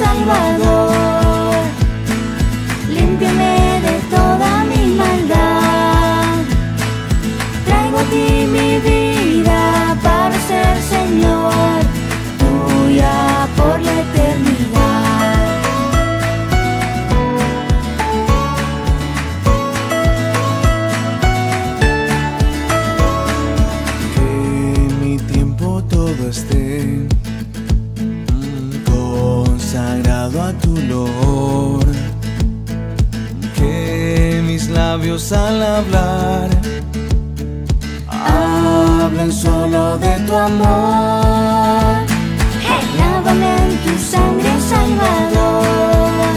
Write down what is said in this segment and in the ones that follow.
Salvador. Límpiame de toda mi maldad. Traigo a ti mi vida para ser Señor, tuya por la eternidad. Que mi tiempo todo esté consagrado a tu olor. Que mis labios al hablar hablen solo de tu amor. Lávame en tu sangre, Salvador.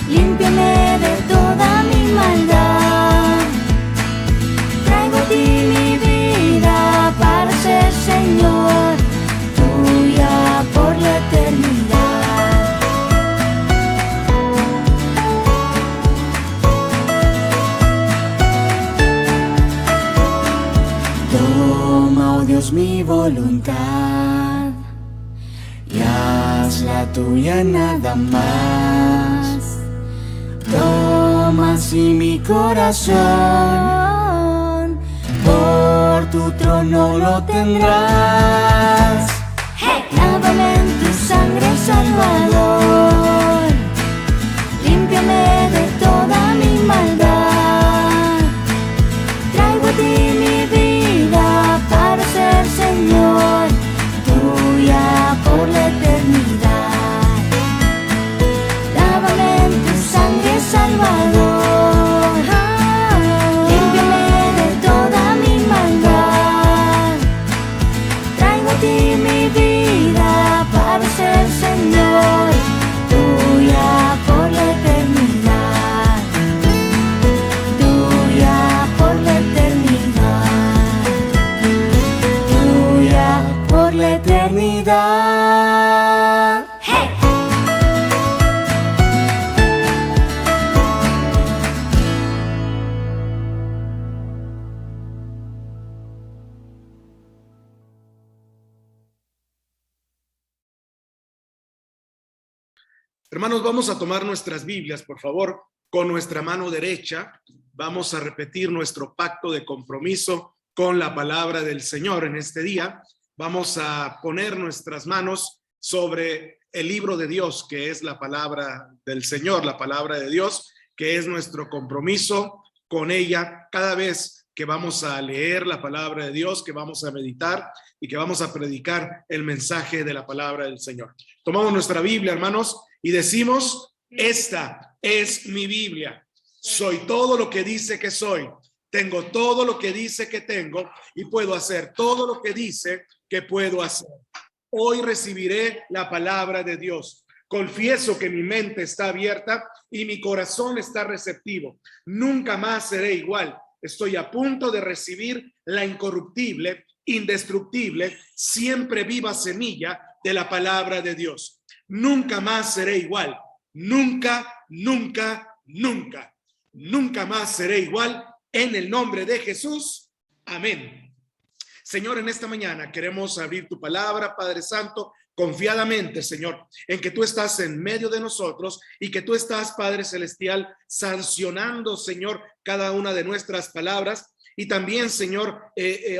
Límpiame de toda mi maldad. Traigo a ti mi vida para ser Señor, tuya por la eternidad. Toma, oh Dios, mi voluntad y haz la tuya nada más. Toma así mi corazón, por tu trono lo tendrás. Lávame en tu sangre, Salvador. Límpiame de toda mi maldad. Traigo a ti mi vida para ser Señor, tuya por la eternidad. Lávame en tu sangre, Salvador. Límpiame de toda mi maldad. Traigo a ti mi vida para ser Señor, tuya por la eternidad. Tuya por la eternidad. Tuya por la eternidad. ¡Hey! Hermanos, vamos a tomar nuestras Biblias, por favor, con nuestra mano derecha. Vamos a repetir nuestro pacto de compromiso con la palabra del Señor en este día. Vamos a poner nuestras manos sobre el libro de Dios, que es la palabra del Señor, la palabra de Dios, que es nuestro compromiso con ella cada vez que vamos a leer la palabra de Dios, que vamos a meditar y que vamos a predicar el mensaje de la palabra del Señor. Tomamos nuestra Biblia, hermanos, y decimos: esta es mi Biblia. Soy todo lo que dice que soy. Tengo todo lo que dice que tengo y puedo hacer todo lo que dice que puedo hacer. Hoy recibiré la palabra de Dios. Confieso que mi mente está abierta y mi corazón está receptivo. Nunca más seré igual. Estoy a punto de recibir la incorruptible, indestructible, siempre viva semilla de la palabra de Dios. Nunca más seré igual. Nunca, nunca, nunca. Nunca más seré igual. En el nombre de Jesús. Amén. Señor, en esta mañana queremos abrir tu palabra, Padre Santo, confiadamente, Señor, en que tú estás en medio de nosotros y que tú estás, Padre Celestial, sancionando, Señor, cada una de nuestras palabras y también, Señor,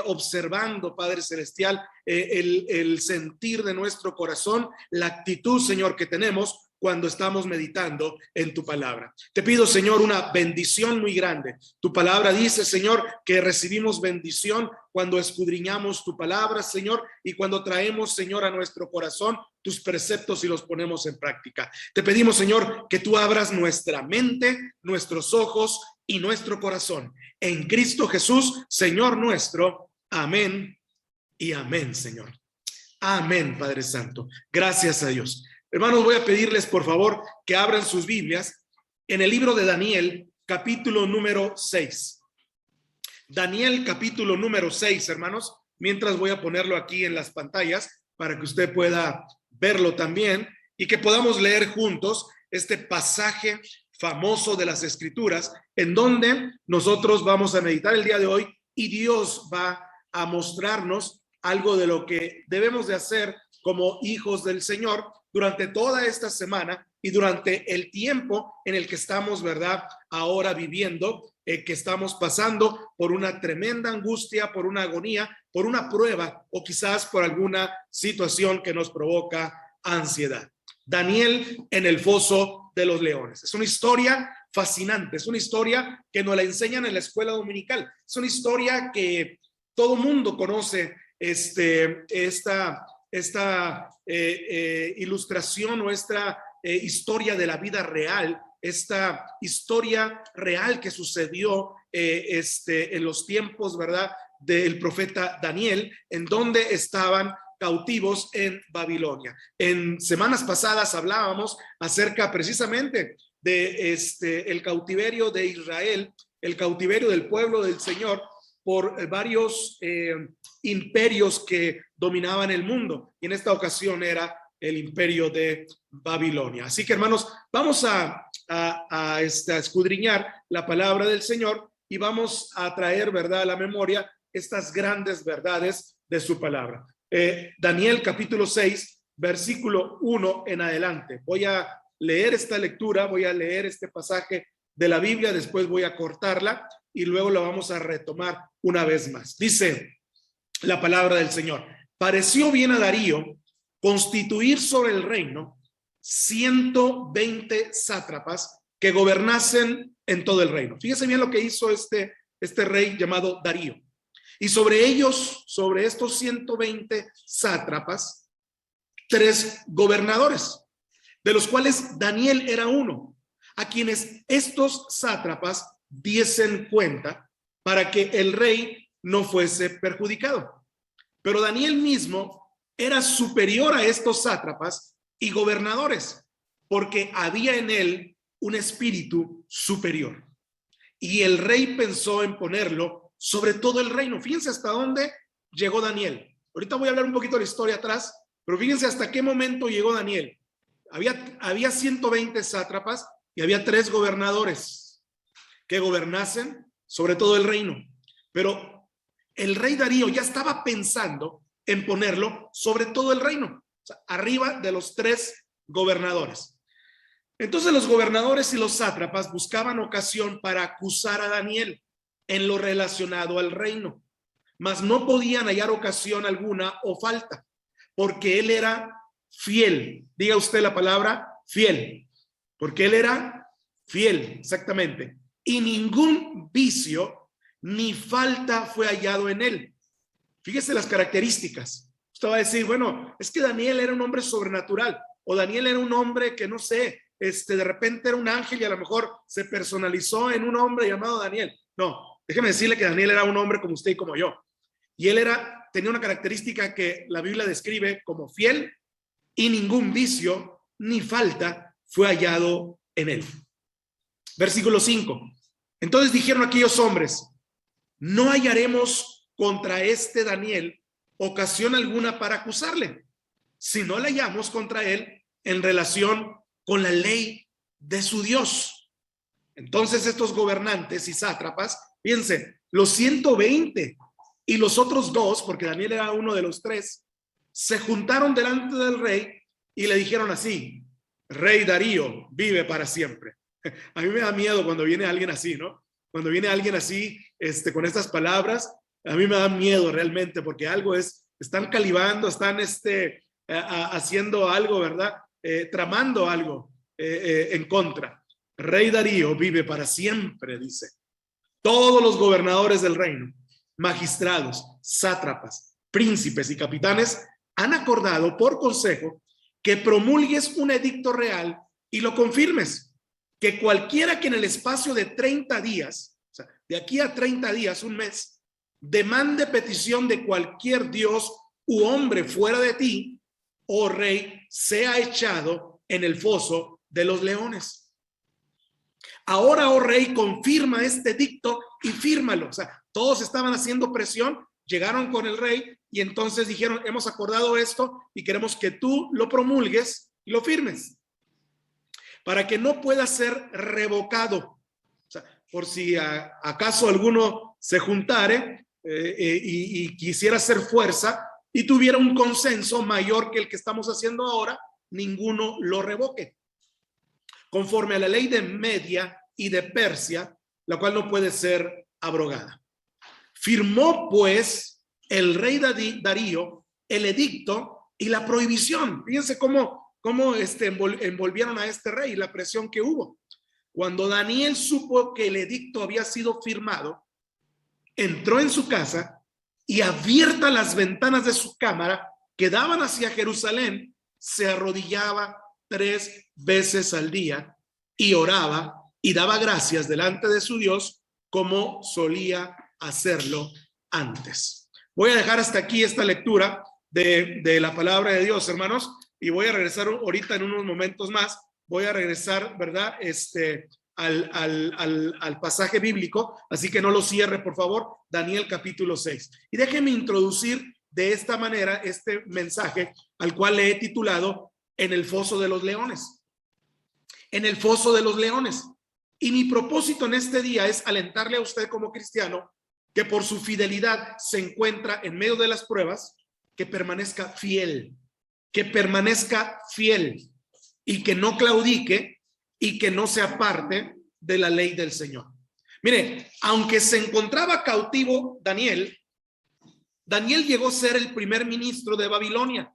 observando, Padre Celestial, el sentir de nuestro corazón, la actitud, Señor, que tenemos cuando estamos meditando en tu palabra. Te pido, Señor, una bendición muy grande. Tu palabra dice, Señor, que recibimos bendición cuando escudriñamos tu palabra, Señor, y cuando traemos, Señor, a nuestro corazón tus preceptos y los ponemos en práctica. Te pedimos, Señor, que tú abras nuestra mente, nuestros ojos y nuestro corazón. En Cristo Jesús, Señor nuestro. Amén y amén, Señor. Amén, Padre Santo. Gracias a Dios. Hermanos, voy a pedirles por favor que abran sus Biblias en el libro de Daniel, capítulo número 6. Daniel, capítulo número 6, hermanos. Mientras voy a ponerlo aquí en las pantallas para que usted pueda verlo también y que podamos leer juntos este pasaje famoso de las Escrituras en donde nosotros vamos a meditar el día de hoy y Dios va a mostrarnos algo de lo que debemos de hacer como hijos del Señor durante toda esta semana y durante el tiempo en el que estamos, ¿verdad? Ahora viviendo, que estamos pasando por una tremenda angustia, por una agonía, por una prueba o quizás por alguna situación que nos provoca ansiedad. Daniel en el foso de los leones. Es una historia fascinante, es una historia que nos la enseñan en la escuela dominical. Es una historia que todo mundo conoce, esta ilustración o esta historia de la vida real, esta historia real que sucedió en los tiempos, ¿verdad?, del profeta Daniel, en donde estaban cautivos en Babilonia. En semanas pasadas hablábamos acerca precisamente de el cautiverio de Israel, el cautiverio del pueblo del Señor por varios imperios que dominaban el mundo. Y en esta ocasión era el imperio de Babilonia. Así que, hermanos, vamos a escudriñar la palabra del Señor y vamos a traer, ¿verdad?, a la memoria estas grandes verdades de su palabra. Daniel capítulo 6, versículo 1 en adelante. Voy a leer esta lectura, voy a leer este pasaje de la Biblia, después voy a cortarla y luego la vamos a retomar una vez más. Dice la palabra del Señor: pareció bien a Darío constituir sobre el reino 120 sátrapas que gobernasen en todo el reino. Fíjese bien lo que hizo este rey llamado Darío. Y sobre ellos, sobre estos 120 sátrapas, 3 gobernadores, de los cuales Daniel era uno, a quienes estos sátrapas diesen cuenta para que el rey no fuese perjudicado. Pero Daniel mismo era superior a estos sátrapas y gobernadores, porque había en él un espíritu superior. Y el rey pensó en ponerlo sobre todo el reino. Fíjense hasta dónde llegó Daniel. Ahorita voy a hablar un poquito de la historia atrás, pero fíjense hasta qué momento llegó Daniel. Había 120 sátrapas y había 3 gobernadores que gobernasen sobre todo el reino. Pero el rey Darío ya estaba pensando en ponerlo sobre todo el reino, o sea, arriba de los 3 gobernadores. Entonces los gobernadores y los sátrapas buscaban ocasión para acusar a Daniel en lo relacionado al reino, mas no podían hallar ocasión alguna o falta, porque él era fiel. Diga usted la palabra fiel, porque él era fiel, exactamente, y ningún vicio ni falta fue hallado en él. Fíjese las características. Usted va a decir, bueno, es que Daniel era un hombre sobrenatural, o Daniel era un hombre que no sé, de repente era un ángel y a lo mejor se personalizó en un hombre llamado Daniel. No, déjeme decirle que Daniel era un hombre como usted y como yo. Y él tenía una característica que la Biblia describe como fiel, y ningún vicio ni falta fue hallado en él. Versículo 5. Entonces dijeron aquellos hombres: no hallaremos contra este Daniel ocasión alguna para acusarle, si no la hallamos contra él en relación con la ley de su Dios. Entonces estos gobernantes y sátrapas, fíjense, los 120 y los otros 2, porque Daniel era uno de los 3, se juntaron delante del rey y le dijeron así: Rey Darío, vive para siempre. A mí me da miedo cuando viene alguien así, ¿no? Cuando viene alguien así, con estas palabras, a mí me da miedo realmente, porque están calibando, están haciendo algo, ¿verdad? Tramando algo en contra. Rey Darío vive para siempre, dice. Todos los gobernadores del reino, magistrados, sátrapas, príncipes y capitanes han acordado por consejo que promulgues un edicto real y lo confirmes, que cualquiera que en el espacio de 30 días, o sea, de aquí a 30 días, un mes, demande petición de cualquier dios u hombre fuera de ti, oh rey, sea echado en el foso de los leones. Ahora, oh rey, confirma este edicto y fírmalo. O sea, todos estaban haciendo presión, llegaron con el rey y entonces dijeron: hemos acordado esto y queremos que tú lo promulgues y lo firmes, para que no pueda ser revocado. O sea, por si acaso alguno se juntare y quisiera hacer fuerza y tuviera un consenso mayor que el que estamos haciendo ahora, ninguno lo revoque, conforme a la ley de Media y de Persia, la cual no puede ser abrogada. Firmó pues el rey Darío el edicto y la prohibición. Fíjense cómo envolvieron a este rey, la presión que hubo. Cuando Daniel supo que el edicto había sido firmado, entró en su casa y, abiertas las ventanas de su cámara que daban hacia Jerusalén, se arrodillaba 3 veces al día y oraba y daba gracias delante de su Dios como solía hacerlo antes. Voy a dejar hasta aquí esta lectura de la palabra de Dios, hermanos, y voy a regresar ahorita en unos momentos más. Voy a regresar, ¿verdad? Al pasaje bíblico, así que no lo cierre, por favor. Daniel capítulo 6. Y déjenme introducir de esta manera este mensaje, al cual le he titulado En el foso de los leones. En el foso de los leones. Y mi propósito en este día es alentarle a usted como cristiano que por su fidelidad se encuentra en medio de las pruebas, que permanezca fiel y que no claudique y que no se aparte de la ley del Señor. Mire, aunque se encontraba cautivo Daniel llegó a ser el primer ministro de Babilonia.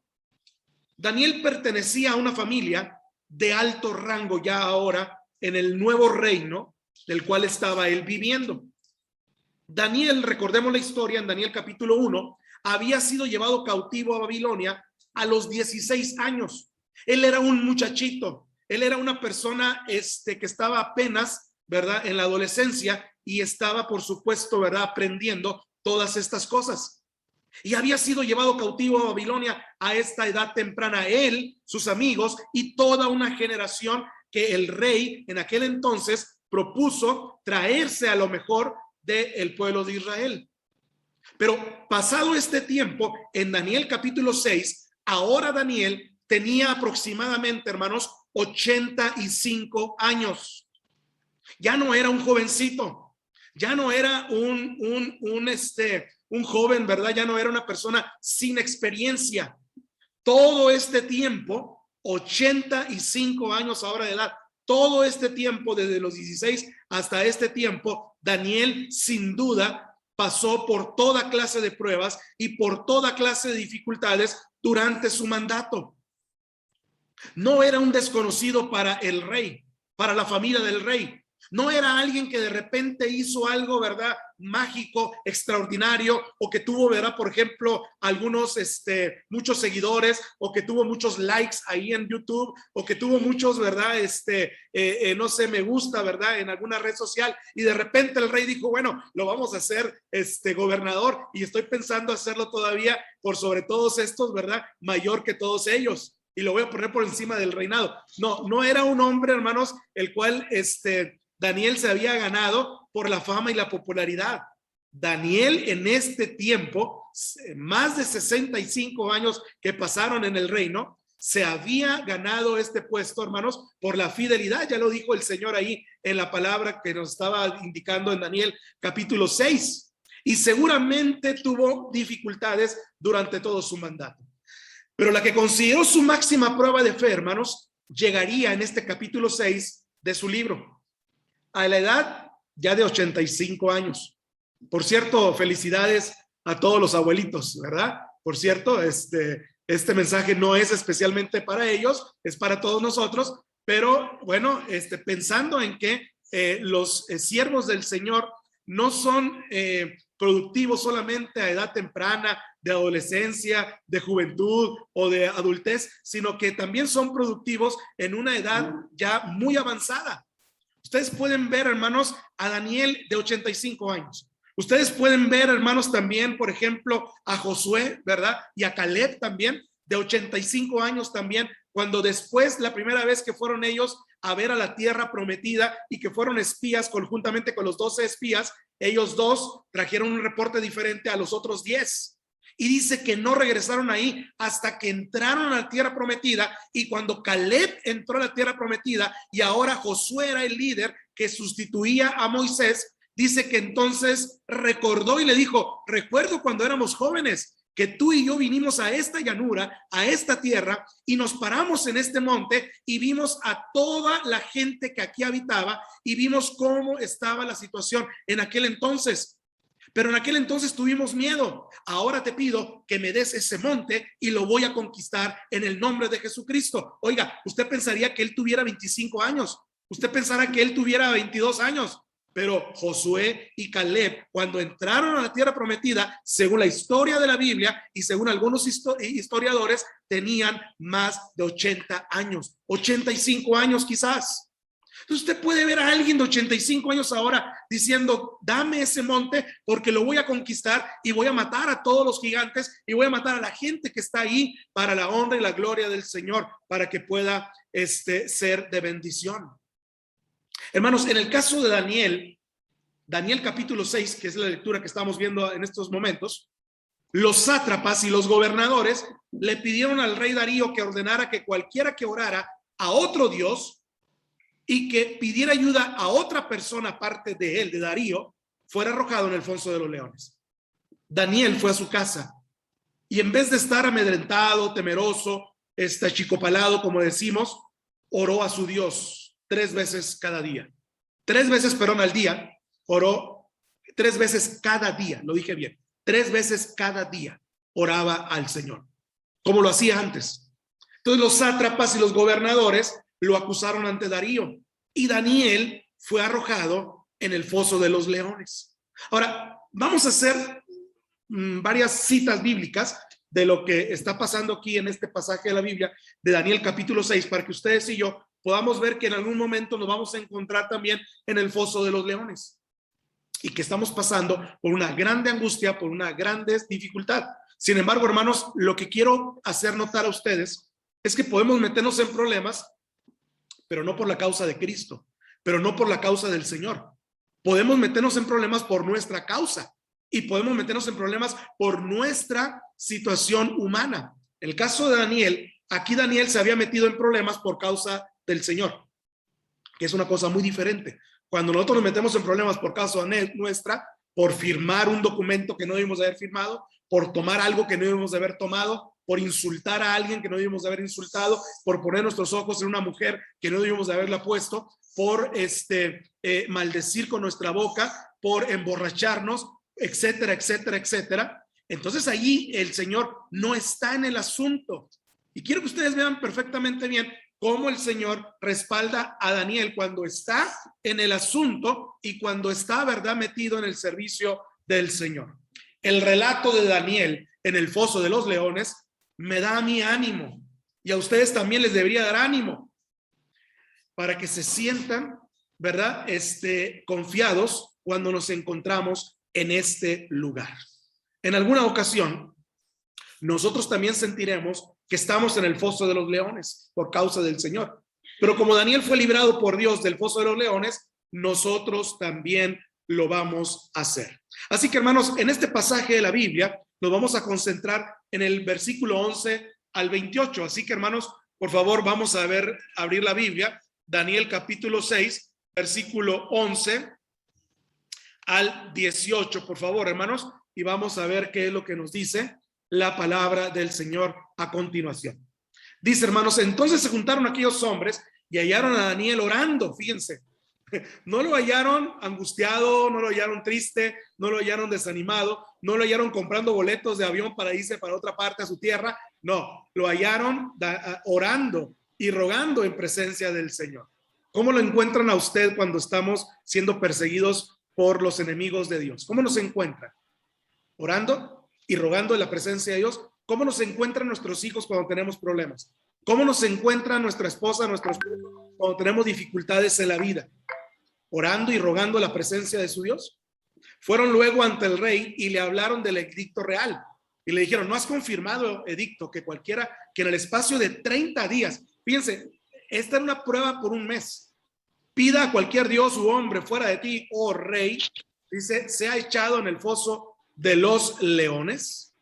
Daniel pertenecía a una familia de alto rango ya ahora en el nuevo reino del cual estaba él viviendo. Daniel, recordemos la historia en Daniel capítulo 1, había sido llevado cautivo a Babilonia a los 16 años. Él era un muchachito, él era una persona que estaba apenas, ¿verdad?, en la adolescencia y estaba, por supuesto, ¿verdad?, aprendiendo todas estas cosas. Y había sido llevado cautivo a Babilonia a esta edad temprana, él, sus amigos y toda una generación que el rey en aquel entonces propuso traerse a lo mejor del pueblo de Israel. Pero pasado este tiempo, en Daniel capítulo 6, ahora Daniel tenía aproximadamente, hermanos, 85 años. Ya no era un jovencito, ya no era un joven, ¿verdad? Ya no era una persona sin experiencia. Todo este tiempo, 85 años ahora de edad, todo este tiempo, desde los 16 hasta este tiempo, Daniel sin duda pasó por toda clase de pruebas y por toda clase de dificultades durante su mandato. No era un desconocido para el rey, para la familia del rey. No era alguien que de repente hizo algo, ¿verdad?, mágico, extraordinario, o que tuvo, ¿verdad?, por ejemplo, muchos seguidores, o que tuvo muchos likes ahí en YouTube, o que tuvo muchos, ¿verdad?, no sé, me gusta, ¿verdad?, en alguna red social, y de repente el rey dijo, bueno, lo vamos a hacer, gobernador, y estoy pensando hacerlo todavía por sobre todos estos, ¿verdad?, mayor que todos ellos. Y lo voy a poner por encima del reinado. No era un hombre, hermanos, el cual Daniel se había ganado por la fama y la popularidad. Daniel en este tiempo, más de 65 años que pasaron en el reino, se había ganado este puesto, hermanos, por la fidelidad. Ya lo dijo el Señor ahí en la palabra que nos estaba indicando en Daniel capítulo 6. Y seguramente tuvo dificultades durante todo su mandato. Pero la que consideró su máxima prueba de fe, hermanos, llegaría en este capítulo 6 de su libro, a la edad ya de 85 años. Por cierto, felicidades a todos los abuelitos, ¿verdad? Por cierto, este mensaje no es especialmente para ellos, es para todos nosotros, pero bueno, pensando en que los siervos del Señor no son productivos solamente a edad temprana, de adolescencia, de juventud o de adultez, sino que también son productivos en una edad ya muy avanzada. Ustedes pueden ver, hermanos, a Daniel de 85 años. Ustedes pueden ver, hermanos, también, por ejemplo, a Josué, ¿verdad? Y a Caleb también, de 85 años también, cuando después, la primera vez que fueron ellos a ver a la tierra prometida y que fueron espías conjuntamente con los 12 espías, ellos dos trajeron un reporte diferente a los otros 10. Y dice que no regresaron ahí hasta que entraron a la tierra prometida. Y cuando Caleb entró a la tierra prometida y ahora Josué era el líder que sustituía a Moisés, dice que entonces recordó y le dijo, recuerdo cuando éramos jóvenes que tú y yo vinimos a esta llanura, a esta tierra, y nos paramos en este monte y vimos a toda la gente que aquí habitaba y vimos cómo estaba la situación en aquel entonces. Pero en aquel entonces tuvimos miedo. Ahora te pido que me des ese monte y lo voy a conquistar en el nombre de Jesucristo. Oiga, usted pensaría que él tuviera 25 años. Usted pensará que él tuviera 22 años. Pero Josué y Caleb, cuando entraron a la tierra prometida, según la historia de la Biblia y según algunos historiadores, tenían más de 80 años, 85 años quizás. Entonces usted puede ver a alguien de 85 años ahora diciendo, dame ese monte porque lo voy a conquistar y voy a matar a todos los gigantes y voy a matar a la gente que está ahí para la honra y la gloria del Señor, para que pueda ser de bendición. Hermanos, en el caso de Daniel capítulo 6, que es la lectura que estamos viendo en estos momentos, los sátrapas y los gobernadores le pidieron al rey Darío que ordenara que cualquiera que orara a otro Dios y que pidiera ayuda a otra persona aparte de él, de Darío, fuera arrojado en el foso de los leones. Daniel fue a su casa y en vez de estar amedrentado, temeroso, achicopalado, como decimos, oró a su Dios 3 veces cada día. 3 veces, perdón, al día. Oró 3 veces cada día. Lo dije bien. 3 veces cada día oraba al Señor, como lo hacía antes. Entonces los sátrapas y los gobernadores lo acusaron ante Darío y Daniel fue arrojado en el foso de los leones. Ahora, vamos a hacer varias citas bíblicas de lo que está pasando aquí en este pasaje de la Biblia de Daniel capítulo 6, para que ustedes y yo podamos ver que en algún momento nos vamos a encontrar también en el foso de los leones y que estamos pasando por una grande angustia, por una grande dificultad. Sin embargo, hermanos, lo que quiero hacer notar a ustedes es que podemos meternos en problemas, pero no por la causa de Cristo, pero no por la causa del Señor. Podemos meternos en problemas por nuestra causa y podemos meternos en problemas por nuestra situación humana. El caso de Daniel, aquí Daniel se había metido en problemas por causa del Señor, que es una cosa muy diferente. Cuando nosotros nos metemos en problemas por causa nuestra, por firmar un documento que no debimos de haber firmado, por tomar algo que no debimos de haber tomado, por insultar a alguien que no debimos de haber insultado, por poner nuestros ojos en una mujer que no debimos de haberla puesto, por maldecir con nuestra boca, por emborracharnos, etcétera, etcétera, etcétera. Entonces allí el Señor no está en el asunto. Y quiero que ustedes vean perfectamente bien cómo el Señor respalda a Daniel cuando está en el asunto y cuando está, ¿verdad?, metido en el servicio del Señor. El relato de Daniel en el foso de los leones me da a mí ánimo y a ustedes también les debería dar ánimo para que se sientan, ¿verdad?, confiados cuando nos encontramos en este lugar. En alguna ocasión, nosotros también sentiremos que estamos en el foso de los leones por causa del Señor. Pero como Daniel fue librado por Dios del foso de los leones, nosotros también lo vamos a hacer. Así que, hermanos, en este pasaje de la Biblia nos vamos a concentrar en el versículo 11 al 28. Así que, hermanos, por favor, vamos a abrir la Biblia, Daniel capítulo 6, versículo 11 al 18, por favor, hermanos, y vamos a ver qué es lo que nos dice la palabra del Señor a continuación. Dice, hermanos, entonces se juntaron aquellos hombres y hallaron a Daniel orando. Fíjense, no lo hallaron angustiado, no lo hallaron triste, no lo hallaron desanimado, no lo hallaron comprando boletos de avión para irse para otra parte a su tierra. No, lo hallaron orando y rogando en presencia del Señor. ¿Cómo lo encuentran a usted cuando estamos siendo perseguidos por los enemigos de Dios? ¿Cómo nos encuentran? Orando y rogando en la presencia de Dios. ¿Cómo nos encuentran nuestros hijos cuando tenemos problemas? ¿Cómo nos encuentra nuestra esposa, nuestro esposo cuando tenemos dificultades en la vida? Orando y rogando la presencia de su Dios. Fueron luego ante el rey y le hablaron del edicto real. Y le dijeron, ¿no has confirmado, edicto, que cualquiera, que en el espacio de 30 días, fíjense, esta era una prueba por un mes, pida a cualquier dios u hombre fuera de ti, oh rey, dice, sea echado en el foso de los leones?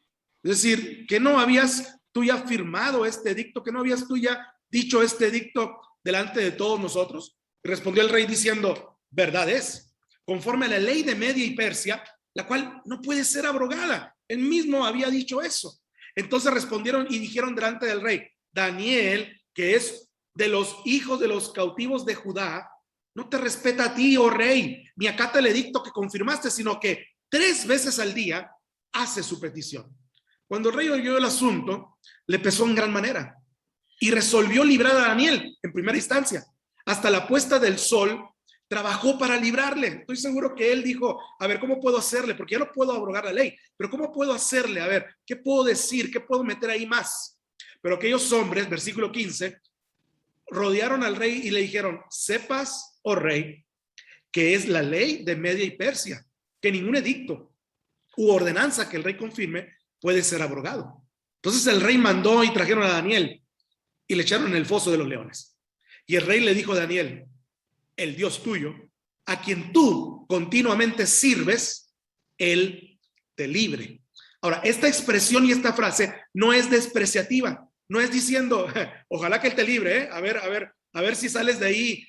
Es decir, que no habías tú ya firmado este edicto, que no habías tú ya dicho este edicto delante de todos nosotros. Y respondió el rey diciendo, verdad es, conforme a la ley de Media y Persia, la cual no puede ser abrogada. Él mismo había dicho eso. Entonces respondieron y dijeron delante del rey: Daniel, que es de los hijos de los cautivos de Judá, no te respeta a ti, oh rey, ni acata el edicto que confirmaste, sino que 3 veces al día hace su petición. Cuando el rey oyó el asunto, le pesó en gran manera y resolvió librar a Daniel en primera instancia. Hasta la puesta del sol trabajó para librarle. Estoy seguro que él dijo: a ver, ¿cómo puedo hacerle? Porque ya no puedo abrogar la ley, pero ¿cómo puedo hacerle? A ver, ¿qué puedo decir? ¿Qué puedo meter ahí más? Pero aquellos hombres, versículo 15, rodearon al rey y le dijeron: sepas, oh rey, que es la ley de Media y Persia, que ningún edicto u ordenanza que el rey confirme puede ser abrogado. Entonces el rey mandó y trajeron a Daniel y le echaron en el foso de los leones. Y el rey le dijo a Daniel: el Dios tuyo, a quien tú continuamente sirves, él te libre. Ahora, esta expresión y esta frase no es despreciativa, no es diciendo: ojalá que él te libre, ¿eh? A ver si sales de ahí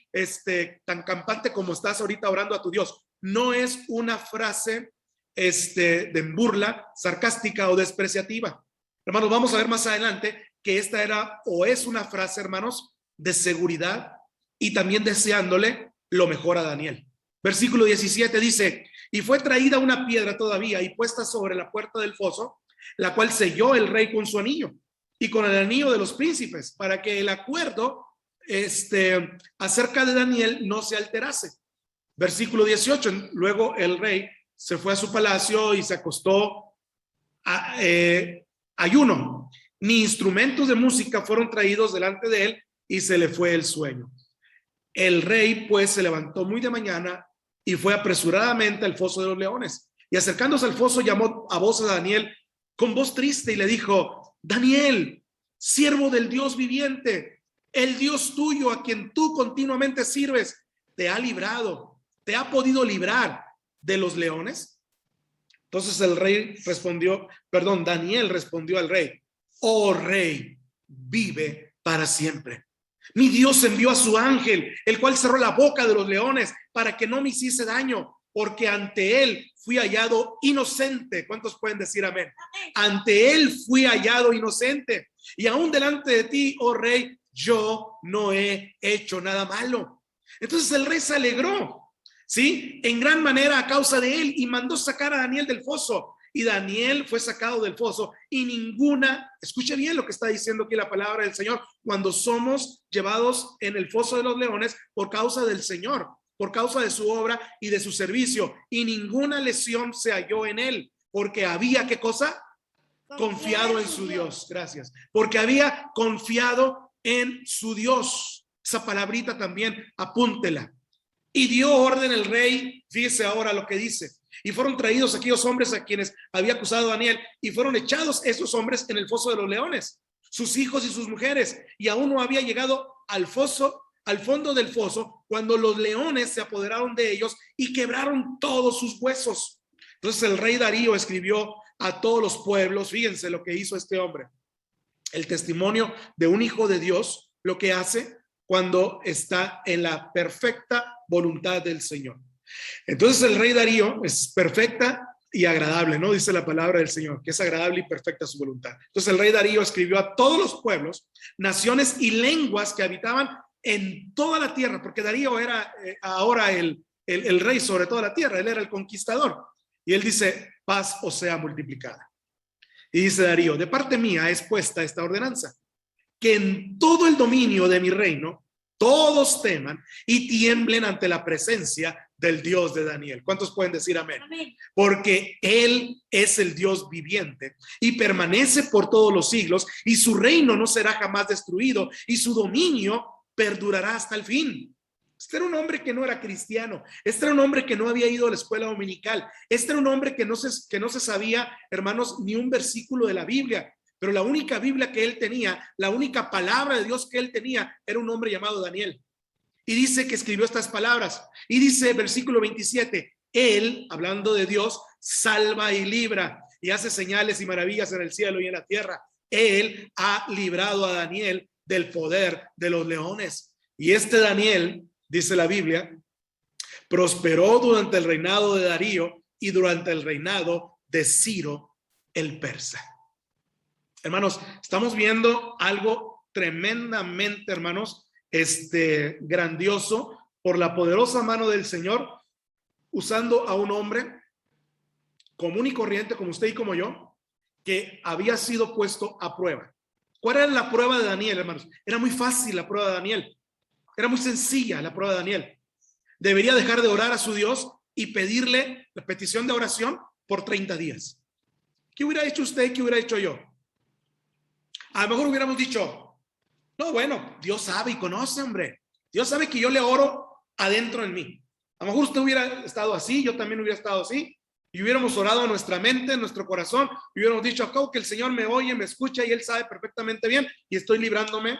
tan campante como estás ahorita orando a tu Dios. No es una frase de burla, sarcástica o despreciativa. Hermanos, vamos a ver más adelante que esta era o es una frase, hermanos, de seguridad y también deseándole lo mejor a Daniel. Versículo 17 dice: y fue traída una piedra todavía y puesta sobre la puerta del foso, la cual selló el rey con su anillo y con el anillo de los príncipes, para que el acuerdo acerca de Daniel no se alterase. Versículo 18, luego el rey se fue a su palacio y se acostó ayuno. Ni instrumentos de música fueron traídos delante de él y se le fue el sueño. El rey pues se levantó muy de mañana y fue apresuradamente al foso de los leones. Y acercándose al foso llamó a voz a Daniel con voz triste y le dijo: Daniel, siervo del Dios viviente, el Dios tuyo a quien tú continuamente sirves, te ha librado, te ha podido librar de los leones. Entonces Daniel respondió al rey: oh rey, vive para siempre. Mi Dios envió a su ángel, el cual cerró la boca de los leones para que no me hiciese daño, porque ante él fui hallado inocente. ¿Cuántos pueden decir amén? Ante él fui hallado inocente, y aún delante de ti, oh rey, yo no he hecho nada malo. Entonces el rey se alegró, ¿sí? En gran manera a causa de él, y mandó sacar a Daniel del foso. Y Daniel fue sacado del foso y escuche bien lo que está diciendo aquí la palabra del Señor, cuando somos llevados en el foso de los leones por causa del Señor, por causa de su obra y de su servicio, y ninguna lesión se halló en él, porque había, ¿qué cosa? Confiado en su Dios. Gracias. Porque había confiado en su Dios. Esa palabrita también apúntela. Y dio orden el rey, fíjese ahora lo que dice: y fueron traídos aquellos hombres a quienes había acusado Daniel, y fueron echados esos hombres en el foso de los leones, sus hijos y sus mujeres, y aún no había llegado al foso, al fondo del foso, cuando los leones se apoderaron de ellos y quebraron todos sus huesos. Entonces el rey Darío escribió a todos los pueblos, fíjense lo que hizo este hombre, el testimonio de un hijo de Dios, lo que hace cuando está en la perfecta voluntad del Señor. Entonces el rey Darío es perfecta y agradable, ¿no? Dice la palabra del Señor, que es agradable y perfecta su voluntad. Entonces el rey Darío escribió a todos los pueblos, naciones y lenguas que habitaban en toda la tierra, porque Darío era ahora el rey sobre toda la tierra, él era el conquistador. Y él dice: paz os sea multiplicada. Y dice Darío: de parte mía es puesta esta ordenanza, que en todo el dominio de mi reino todos teman y tiemblen ante la presencia del Dios de Daniel. ¿Cuántos pueden decir amén? Amén. Porque él es el Dios viviente y permanece por todos los siglos, y su reino no será jamás destruido, y su dominio perdurará hasta el fin. Este era un hombre que no era cristiano, este era un hombre que no había ido a la escuela dominical, este era un hombre que no se sabía, hermanos, ni un versículo de la Biblia. Pero la única Biblia que él tenía, la única palabra de Dios que él tenía, era un hombre llamado Daniel. Y dice que escribió estas palabras. Y dice, versículo 27, él, hablando de Dios, salva y libra y hace señales y maravillas en el cielo y en la tierra. Él ha librado a Daniel del poder de los leones. Y este Daniel, dice la Biblia, prosperó durante el reinado de Darío y durante el reinado de Ciro el persa. Hermanos, estamos viendo algo tremendamente, hermanos, grandioso por la poderosa mano del Señor, usando a un hombre común y corriente como usted y como yo, que había sido puesto a prueba. ¿Cuál era la prueba de Daniel, hermanos? Era muy fácil la prueba de Daniel. Era muy sencilla la prueba de Daniel. Debería dejar de orar a su Dios y pedirle la petición de oración por 30 días. ¿Qué hubiera hecho usted? ¿Qué hubiera hecho yo? A lo mejor hubiéramos dicho, no, bueno, Dios sabe y conoce, hombre. Dios sabe que yo le oro adentro en mí. A lo mejor usted hubiera estado así, yo también hubiera estado así, y hubiéramos orado en nuestra mente, en nuestro corazón, y hubiéramos dicho, acabo que el Señor me oye, me escucha, y Él sabe perfectamente bien, y estoy librándome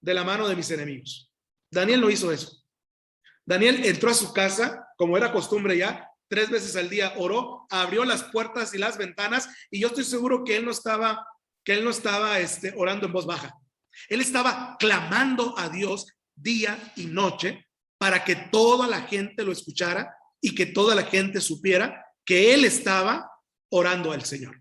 de la mano de mis enemigos. Daniel no hizo eso. Daniel entró a su casa, como era costumbre ya, 3 veces al día oró, abrió las puertas y las ventanas, y yo estoy seguro que él no estaba orando en voz baja. Él estaba clamando a Dios día y noche para que toda la gente lo escuchara y que toda la gente supiera que él estaba orando al Señor.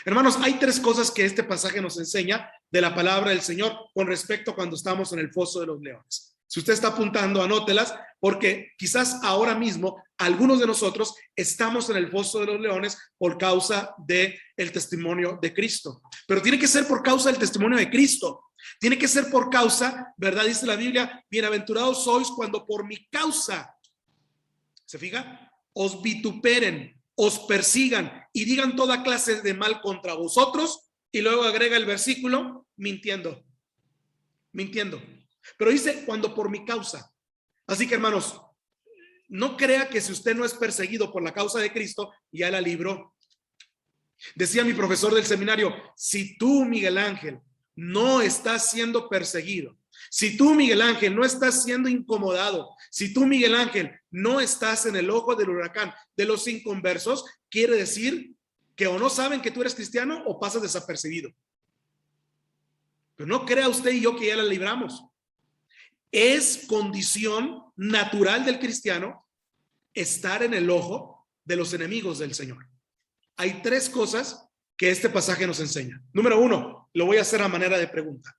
Hermanos, hay 3 cosas que este pasaje nos enseña de la palabra del Señor con respecto a cuando estamos en el foso de los leones. Si usted está apuntando, anótelas, porque quizás ahora mismo algunos de nosotros estamos en el foso de los leones por causa del testimonio de Cristo. Pero tiene que ser por causa del testimonio de Cristo. Tiene que ser por causa, ¿verdad? Dice la Biblia, bienaventurados sois cuando por mi causa, ¿se fija? Os vituperen, os persigan y digan toda clase de mal contra vosotros. Y luego agrega el versículo, mintiendo. Pero dice, cuando por mi causa. Así que, hermanos, no crea que si usted no es perseguido por la causa de Cristo, ya la libró. Decía mi profesor del seminario, si tú, Miguel Ángel, no estás siendo perseguido, si tú, Miguel Ángel, no estás siendo incomodado, si tú, Miguel Ángel, no estás en el ojo del huracán de los inconversos, quiere decir que o no saben que tú eres cristiano o pasas desapercibido. Pero no crea usted y yo que ya la libramos. Es condición natural del cristiano estar en el ojo de los enemigos del Señor. Hay 3 cosas que este pasaje nos enseña. Número 1, lo voy a hacer a manera de pregunta.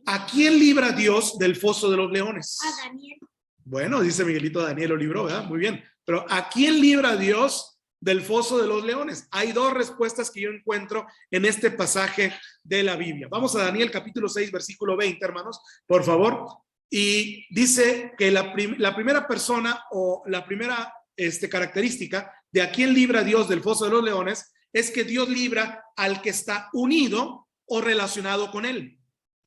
¿A quién libra Dios del foso de los leones? A Daniel. Bueno, dice Miguelito, Daniel lo libró, ¿verdad? Muy bien. Pero ¿a quién libra Dios del foso de los leones? Hay 2 respuestas que yo encuentro en este pasaje de la Biblia. Vamos a Daniel capítulo 6, versículo 20, hermanos, por favor. Y dice que la primera persona o la primera característica de a quién libra Dios del foso de los leones es que Dios libra al que está unido o relacionado con él.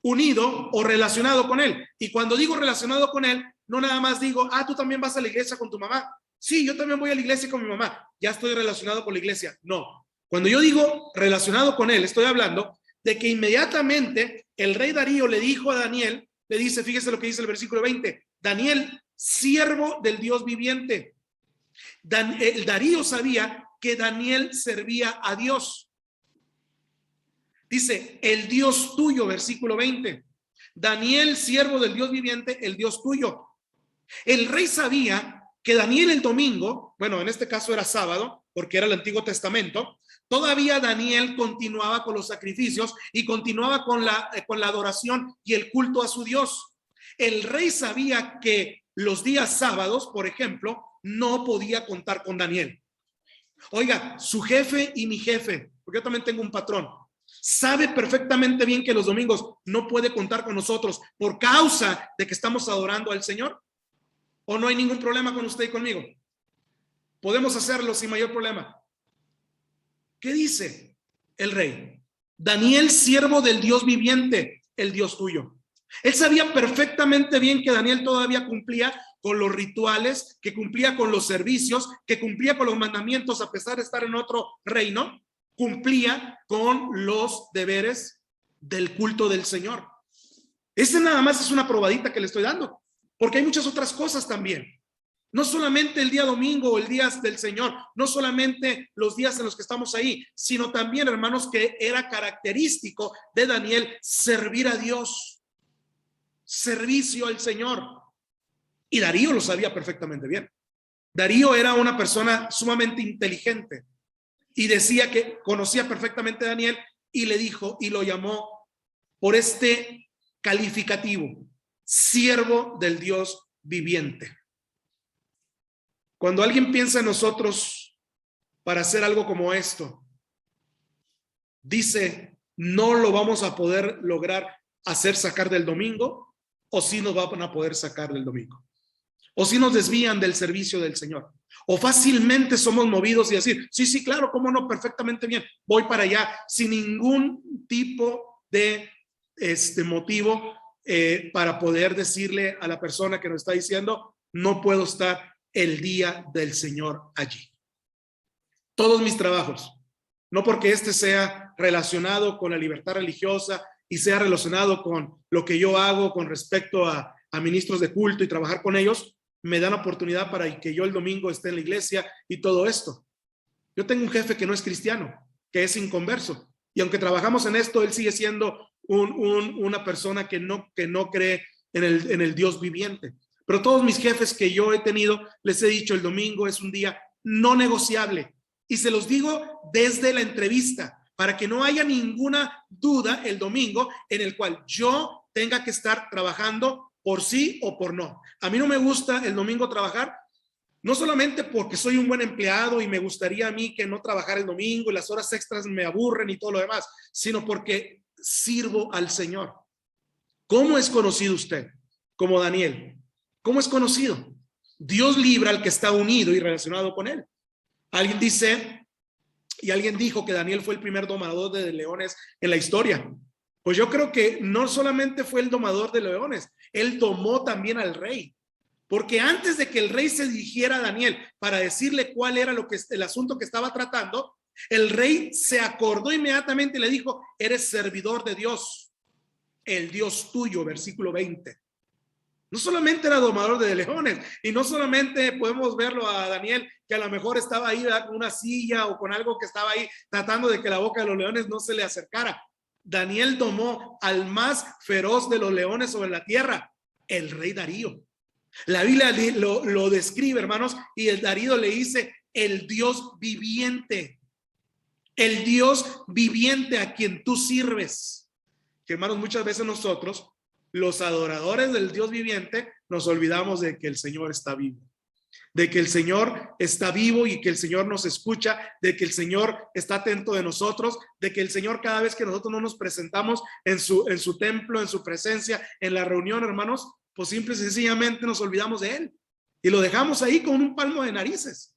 Unido o relacionado con él. Y cuando digo relacionado con él, no nada más digo, tú también vas a la iglesia con tu mamá. Sí, yo también voy a la iglesia con mi mamá. Ya estoy relacionado con la iglesia. No. Cuando yo digo relacionado con él, estoy hablando de que inmediatamente el rey Darío le dijo a Daniel, le dice, fíjese lo que dice el versículo 20, Daniel, siervo del Dios viviente. El Darío sabía que Daniel servía a Dios. Dice, el Dios tuyo, versículo 20. Daniel, siervo del Dios viviente, el Dios tuyo. El rey sabía que Daniel el domingo, bueno, en este caso era sábado, porque era el Antiguo Testamento, todavía Daniel continuaba con los sacrificios y continuaba con la adoración y el culto a su Dios. El rey sabía que los días sábados, por ejemplo, no podía contar con Daniel. Oiga, su jefe y mi jefe, porque yo también tengo un patrón, sabe perfectamente bien que los domingos no puede contar con nosotros por causa de que estamos adorando al Señor. ¿O no hay ningún problema con usted y conmigo? Podemos hacerlo sin mayor problema. ¿Qué dice el rey? Daniel, siervo del Dios viviente, el Dios tuyo. Él sabía perfectamente bien que Daniel todavía cumplía con los rituales, que cumplía con los servicios, que cumplía con los mandamientos a pesar de estar en otro reino, cumplía con los deberes del culto del Señor. Ese nada más es una probadita que le estoy dando, porque hay muchas otras cosas también. No solamente el día domingo o el día del Señor, no solamente los días en los que estamos ahí, sino también, hermanos, que era característico de Daniel servir a Dios, servicio al Señor. Y Darío lo sabía perfectamente bien. Darío era una persona sumamente inteligente. y decía que conocía perfectamente a Daniel y le dijo y lo llamó por este calificativo: siervo del Dios viviente. Cuando alguien piensa en nosotros para hacer algo como esto, dice, no lo vamos a poder lograr hacer sacar del domingo, o sí nos van a poder sacar del domingo, o si nos desvían del servicio del Señor, o fácilmente somos movidos y decir, sí, claro, cómo no, perfectamente bien, voy para allá, sin ningún tipo de motivo para poder decirle a la persona que nos está diciendo, no puedo estar el día del Señor allí. Todos mis trabajos, no porque sea relacionado con la libertad religiosa y sea relacionado con lo que yo hago con respecto a ministros de culto y trabajar con ellos, me dan oportunidad para que yo el domingo esté en la iglesia y todo esto. Yo tengo un jefe que no es cristiano, que es inconverso, y aunque trabajamos en esto, él sigue siendo una persona que no cree en el Dios viviente. Pero todos mis jefes que yo he tenido, les he dicho, el domingo es un día no negociable. Y se los digo desde la entrevista, para que no haya ninguna duda el domingo en el cual yo tenga que estar trabajando por sí o por no. A mí no me gusta el domingo trabajar, no solamente porque soy un buen empleado y me gustaría a mí que no trabajar el domingo y las horas extras me aburren y todo lo demás, sino porque sirvo al Señor. ¿Cómo es conocido usted? Como Daniel. ¿Cómo es conocido? Dios libra al que está unido y relacionado con él. Alguien dice, y alguien dijo que Daniel fue el primer domador de leones en la historia. Pues yo creo que no solamente fue el domador de leones, él domó también al rey. Porque antes de que el rey se dirigiera a Daniel para decirle cuál era el asunto que estaba tratando, el rey se acordó inmediatamente y le dijo, eres servidor de Dios, el Dios tuyo, versículo 20. No solamente era domador de leones, y no solamente podemos verlo a Daniel, que a lo mejor estaba ahí con una silla o con algo que estaba ahí tratando de que la boca de los leones no se le acercara. Daniel domó al más feroz de los leones sobre la tierra, el rey Darío. La Biblia lo describe, hermanos, y el Darío le dice el Dios viviente. El Dios viviente a quien tú sirves. Que, hermanos, muchas veces nosotros, los adoradores del Dios viviente, nos olvidamos de que el Señor está vivo, de que el Señor está vivo y que el Señor nos escucha, de que el Señor está atento de nosotros, de que el Señor, cada vez que nosotros no nos presentamos en su templo, en su presencia, en la reunión, hermanos, pues simple y sencillamente nos olvidamos de él y lo dejamos ahí con un palmo de narices.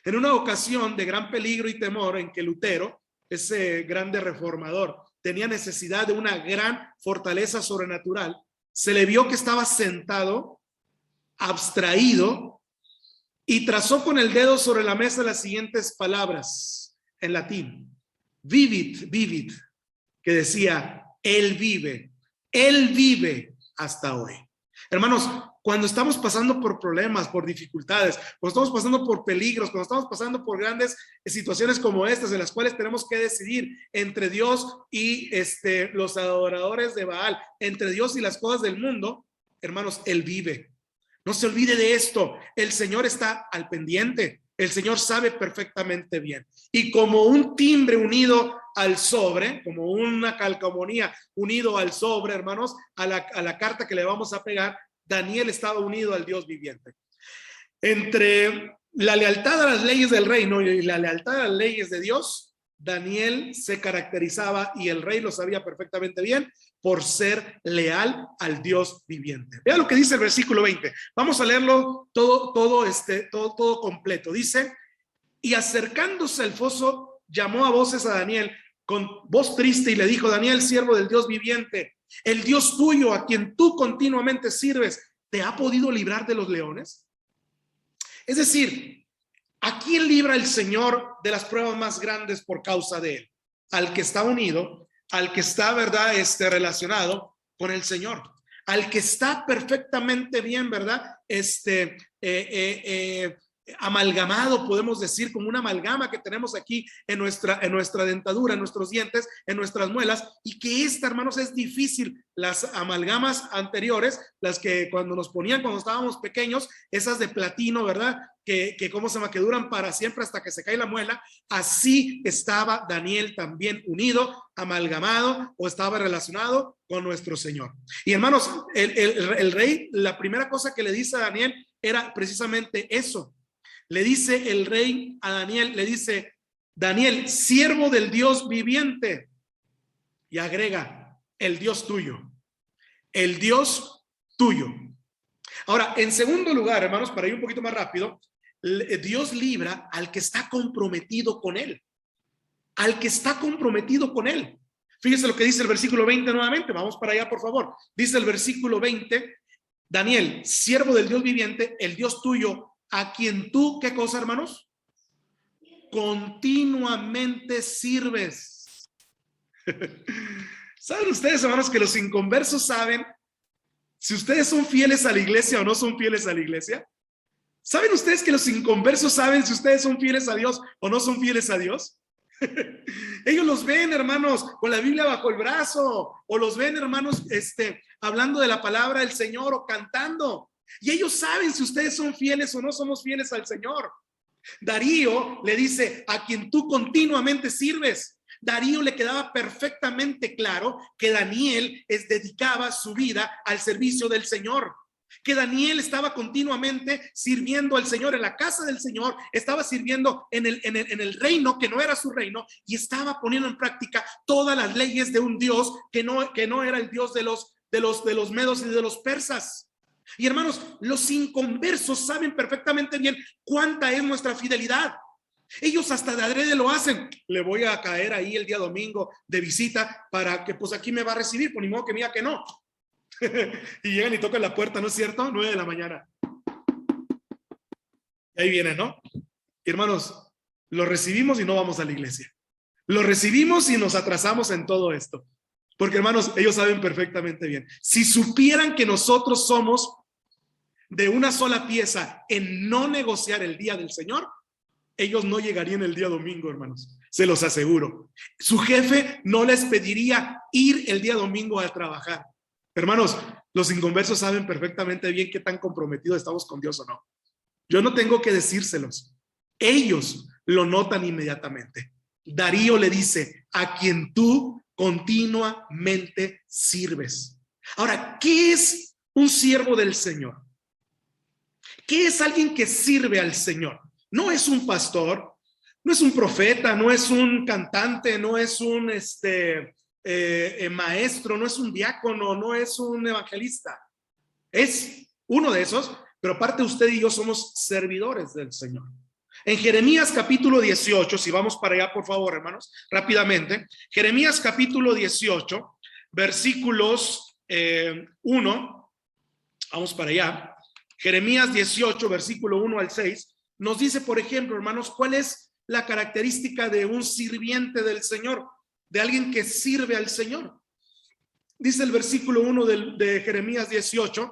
En una ocasión de gran peligro y temor en que Lutero, ese grande reformador, tenía necesidad de una gran fortaleza sobrenatural, se le vio que estaba sentado, abstraído, y trazó con el dedo sobre la mesa las siguientes palabras en latín: vivit, que decía, él vive hasta hoy. Hermanos, cuando estamos pasando por problemas, por dificultades, cuando estamos pasando por peligros, cuando estamos pasando por grandes situaciones como estas, en las cuales tenemos que decidir entre Dios y los adoradores de Baal, entre Dios y las cosas del mundo, hermanos, él vive. No se olvide de esto. El Señor está al pendiente. El Señor sabe perfectamente bien. Y como un timbre unido al sobre, como una calcomanía unido al sobre, hermanos, a la carta que le vamos a pegar, Daniel estaba unido al Dios viviente. Entre la lealtad a las leyes del reino y la lealtad a las leyes de Dios, Daniel se caracterizaba, y el rey lo sabía perfectamente bien, por ser leal al Dios viviente. Vea lo que dice el versículo 20. Vamos a leerlo todo completo. Dice, y acercándose al foso, llamó a voces a Daniel con voz triste y le dijo, Daniel, siervo del Dios viviente, el Dios tuyo, a quien tú continuamente sirves, ¿te ha podido librar de los leones? Es decir, ¿a quién libra el Señor de las pruebas más grandes por causa de él? Al que está unido, al que está, ¿verdad?, relacionado con el Señor, al que está perfectamente bien, ¿verdad?, amalgamado, podemos decir, como una amalgama que tenemos aquí en nuestra dentadura, en nuestros dientes, en nuestras muelas, y que hermanos, es difícil. Las amalgamas anteriores, las que cuando nos ponían cuando estábamos pequeños, esas de platino, ¿verdad? Que duran para siempre hasta que se cae la muela. Así estaba Daniel también unido, amalgamado, o estaba relacionado con nuestro Señor. Y hermanos, el rey, la primera cosa que le dice a Daniel era precisamente eso. Le dice el rey a Daniel, le dice: Daniel, siervo del Dios viviente. Y agrega: el Dios tuyo. El Dios tuyo. Ahora, en segundo lugar, hermanos, para ir un poquito más rápido, Dios libra al que está comprometido con él. Al que está comprometido con él. Fíjese lo que dice el versículo 20 nuevamente. Vamos para allá, por favor. Dice el versículo 20: Daniel, siervo del Dios viviente, el Dios tuyo, a quien tú, ¿qué cosa, hermanos? Continuamente sirves. ¿Saben ustedes, hermanos, que los inconversos saben si ustedes son fieles a la iglesia o no son fieles a la iglesia? ¿Saben ustedes que los inconversos saben si ustedes son fieles a Dios o no son fieles a Dios? Ellos los ven, hermanos, con la Biblia bajo el brazo, o los ven, hermanos, hablando de la palabra del Señor o cantando. Y ellos saben si ustedes son fieles o no somos fieles al Señor. Darío le dice: a quien tú continuamente sirves. Darío le quedaba perfectamente claro que Daniel dedicaba su vida al servicio del Señor, que Daniel estaba continuamente sirviendo al Señor en la casa del Señor, estaba sirviendo en el reino que no era su reino, y estaba poniendo en práctica todas las leyes de un Dios que no era el Dios de los medos y de los persas. Y hermanos, los inconversos saben perfectamente bien cuánta es nuestra fidelidad. Ellos hasta de adrede lo hacen. Le voy a caer ahí el día domingo de visita para que pues aquí me va a recibir, por ni modo que mira que no. Y llegan y tocan la puerta, ¿no es cierto? 9 de la mañana. Y ahí vienen, ¿no? Y hermanos, lo recibimos y no vamos a la iglesia. Lo recibimos y nos atrasamos en todo esto. Porque, hermanos, ellos saben perfectamente bien. Si supieran que nosotros somos de una sola pieza en no negociar el día del Señor, ellos no llegarían el día domingo, hermanos. Se los aseguro. Su jefe no les pediría ir el día domingo a trabajar. Hermanos, los inconversos saben perfectamente bien qué tan comprometidos estamos con Dios o no. Yo no tengo que decírselos. Ellos lo notan inmediatamente. Darío le dice: a quien tú continuamente sirves. Ahora, ¿qué es un siervo del Señor? ¿Qué es alguien que sirve al Señor? No es un pastor, no es un profeta, no es un cantante, no es un maestro, no es un diácono, no es un evangelista. Es uno de esos, pero aparte usted y yo somos servidores del Señor. En Jeremías capítulo 18, si vamos para allá, por favor, hermanos, rápidamente. Jeremías capítulo 18, versículos 1, vamos para allá. Jeremías 18, versículo 1 al 6, nos dice, por ejemplo, hermanos, cuál es la característica de un sirviente del Señor, de alguien que sirve al Señor. Dice el versículo 1 de Jeremías 18,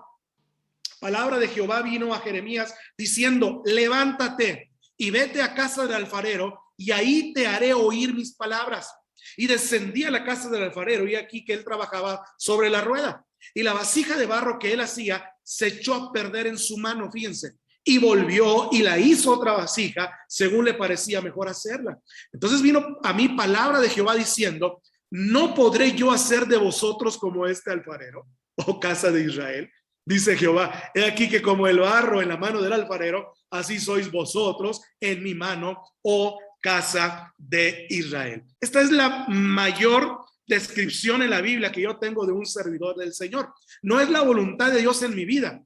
palabra de Jehová vino a Jeremías diciendo: levántate y vete a casa del alfarero, y ahí te haré oír mis palabras. Y descendí a la casa del alfarero, y aquí que él trabajaba sobre la rueda, y la vasija de barro que él hacía se echó a perder en su mano, fíjense, y volvió y la hizo otra vasija según le parecía mejor hacerla. Entonces vino a mí palabra de Jehová diciendo: ¿no podré yo hacer de vosotros como este alfarero, oh casa de Israel? Dice Jehová: he aquí que como el barro en la mano del alfarero, así sois vosotros en mi mano, oh casa de Israel. Esta es la mayor descripción en la Biblia que yo tengo de un servidor del Señor. No es la voluntad de Dios en mi vida,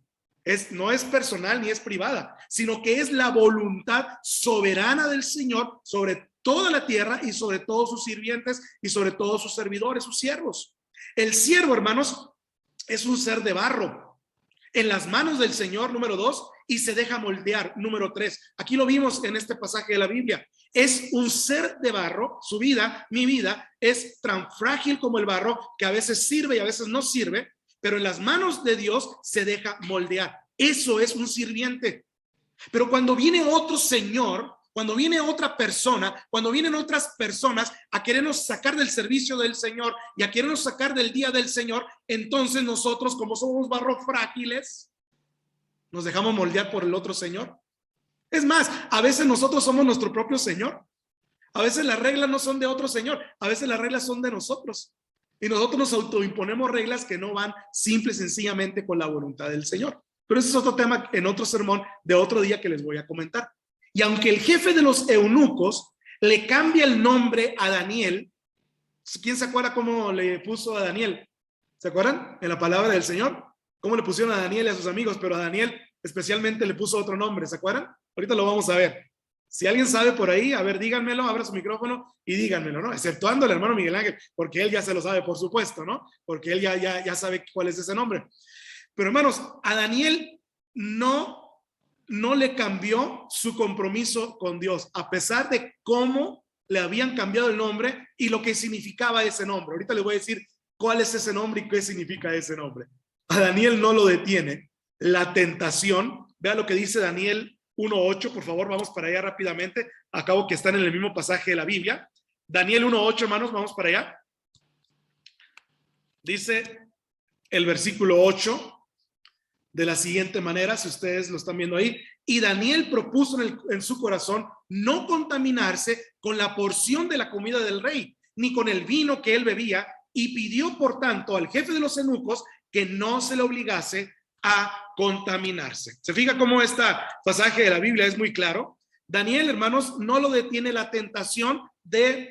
no es personal ni es privada, sino que es la voluntad soberana del Señor sobre toda la tierra y sobre todos sus sirvientes y sobre todos sus servidores, sus siervos. El siervo, hermanos, es un ser de barro en las manos del Señor, número 2, y se deja moldear, número 3. Aquí lo vimos en este pasaje de la Biblia. Es un ser de barro. Su vida, mi vida, es tan frágil como el barro, que a veces sirve y a veces no sirve, pero en las manos de Dios se deja moldear. Eso es un sirviente. Pero cuando viene otro señor, cuando viene otra persona, cuando vienen otras personas a querernos sacar del servicio del Señor y a querernos sacar del día del Señor, entonces nosotros, como somos barro frágiles, nos dejamos moldear por el otro señor. Es más, a veces nosotros somos nuestro propio señor. A veces las reglas no son de otro señor, a veces las reglas son de nosotros. Y nosotros nos autoimponemos reglas que no van simple y sencillamente con la voluntad del Señor. Pero ese es otro tema en otro sermón de otro día que les voy a comentar. Y aunque el jefe de los eunucos le cambia el nombre a Daniel, ¿quién se acuerda cómo le puso a Daniel? ¿Se acuerdan? En la palabra del Señor, cómo le pusieron a Daniel y a sus amigos, pero a Daniel especialmente le puso otro nombre, ¿se acuerdan? Ahorita lo vamos a ver. Si alguien sabe por ahí, a ver, díganmelo, abra su micrófono y díganmelo, ¿no? Exceptuando al hermano Miguel Ángel, porque él ya se lo sabe, por supuesto, ¿no? Porque él ya sabe cuál es ese nombre. Pero hermanos, a Daniel no le cambió su compromiso con Dios, a pesar de cómo le habían cambiado el nombre y lo que significaba ese nombre. Ahorita les voy a decir cuál es ese nombre y qué significa ese nombre. A Daniel no lo detiene la tentación. Vea lo que dice Daniel 1:8, por favor, vamos para allá rápidamente. Acabo que están en el mismo pasaje de la Biblia. Daniel 1:8, hermanos, vamos para allá. Dice el versículo 8 de la siguiente manera, si ustedes lo están viendo ahí: y Daniel propuso en su corazón no contaminarse con la porción de la comida del rey, ni con el vino que él bebía, y pidió por tanto al jefe de los eunucos que no se le obligase a contaminarse. ¿Se fija cómo este pasaje de la Biblia es muy claro? Daniel, hermanos, no lo detiene la tentación de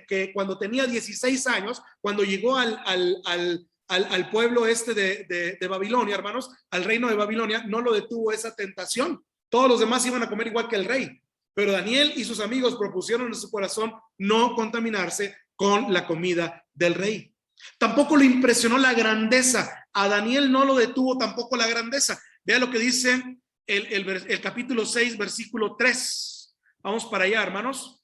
que cuando tenía 16 años, cuando llegó al pueblo de Babilonia, hermanos, al reino de Babilonia, no lo detuvo esa tentación. Todos los demás iban a comer igual que el rey, pero Daniel y sus amigos propusieron en su corazón no contaminarse con la comida del rey. Tampoco le impresionó la grandeza. A Daniel no lo detuvo tampoco la grandeza. Vea lo que dice el capítulo 6, versículo 3. Vamos para allá, hermanos.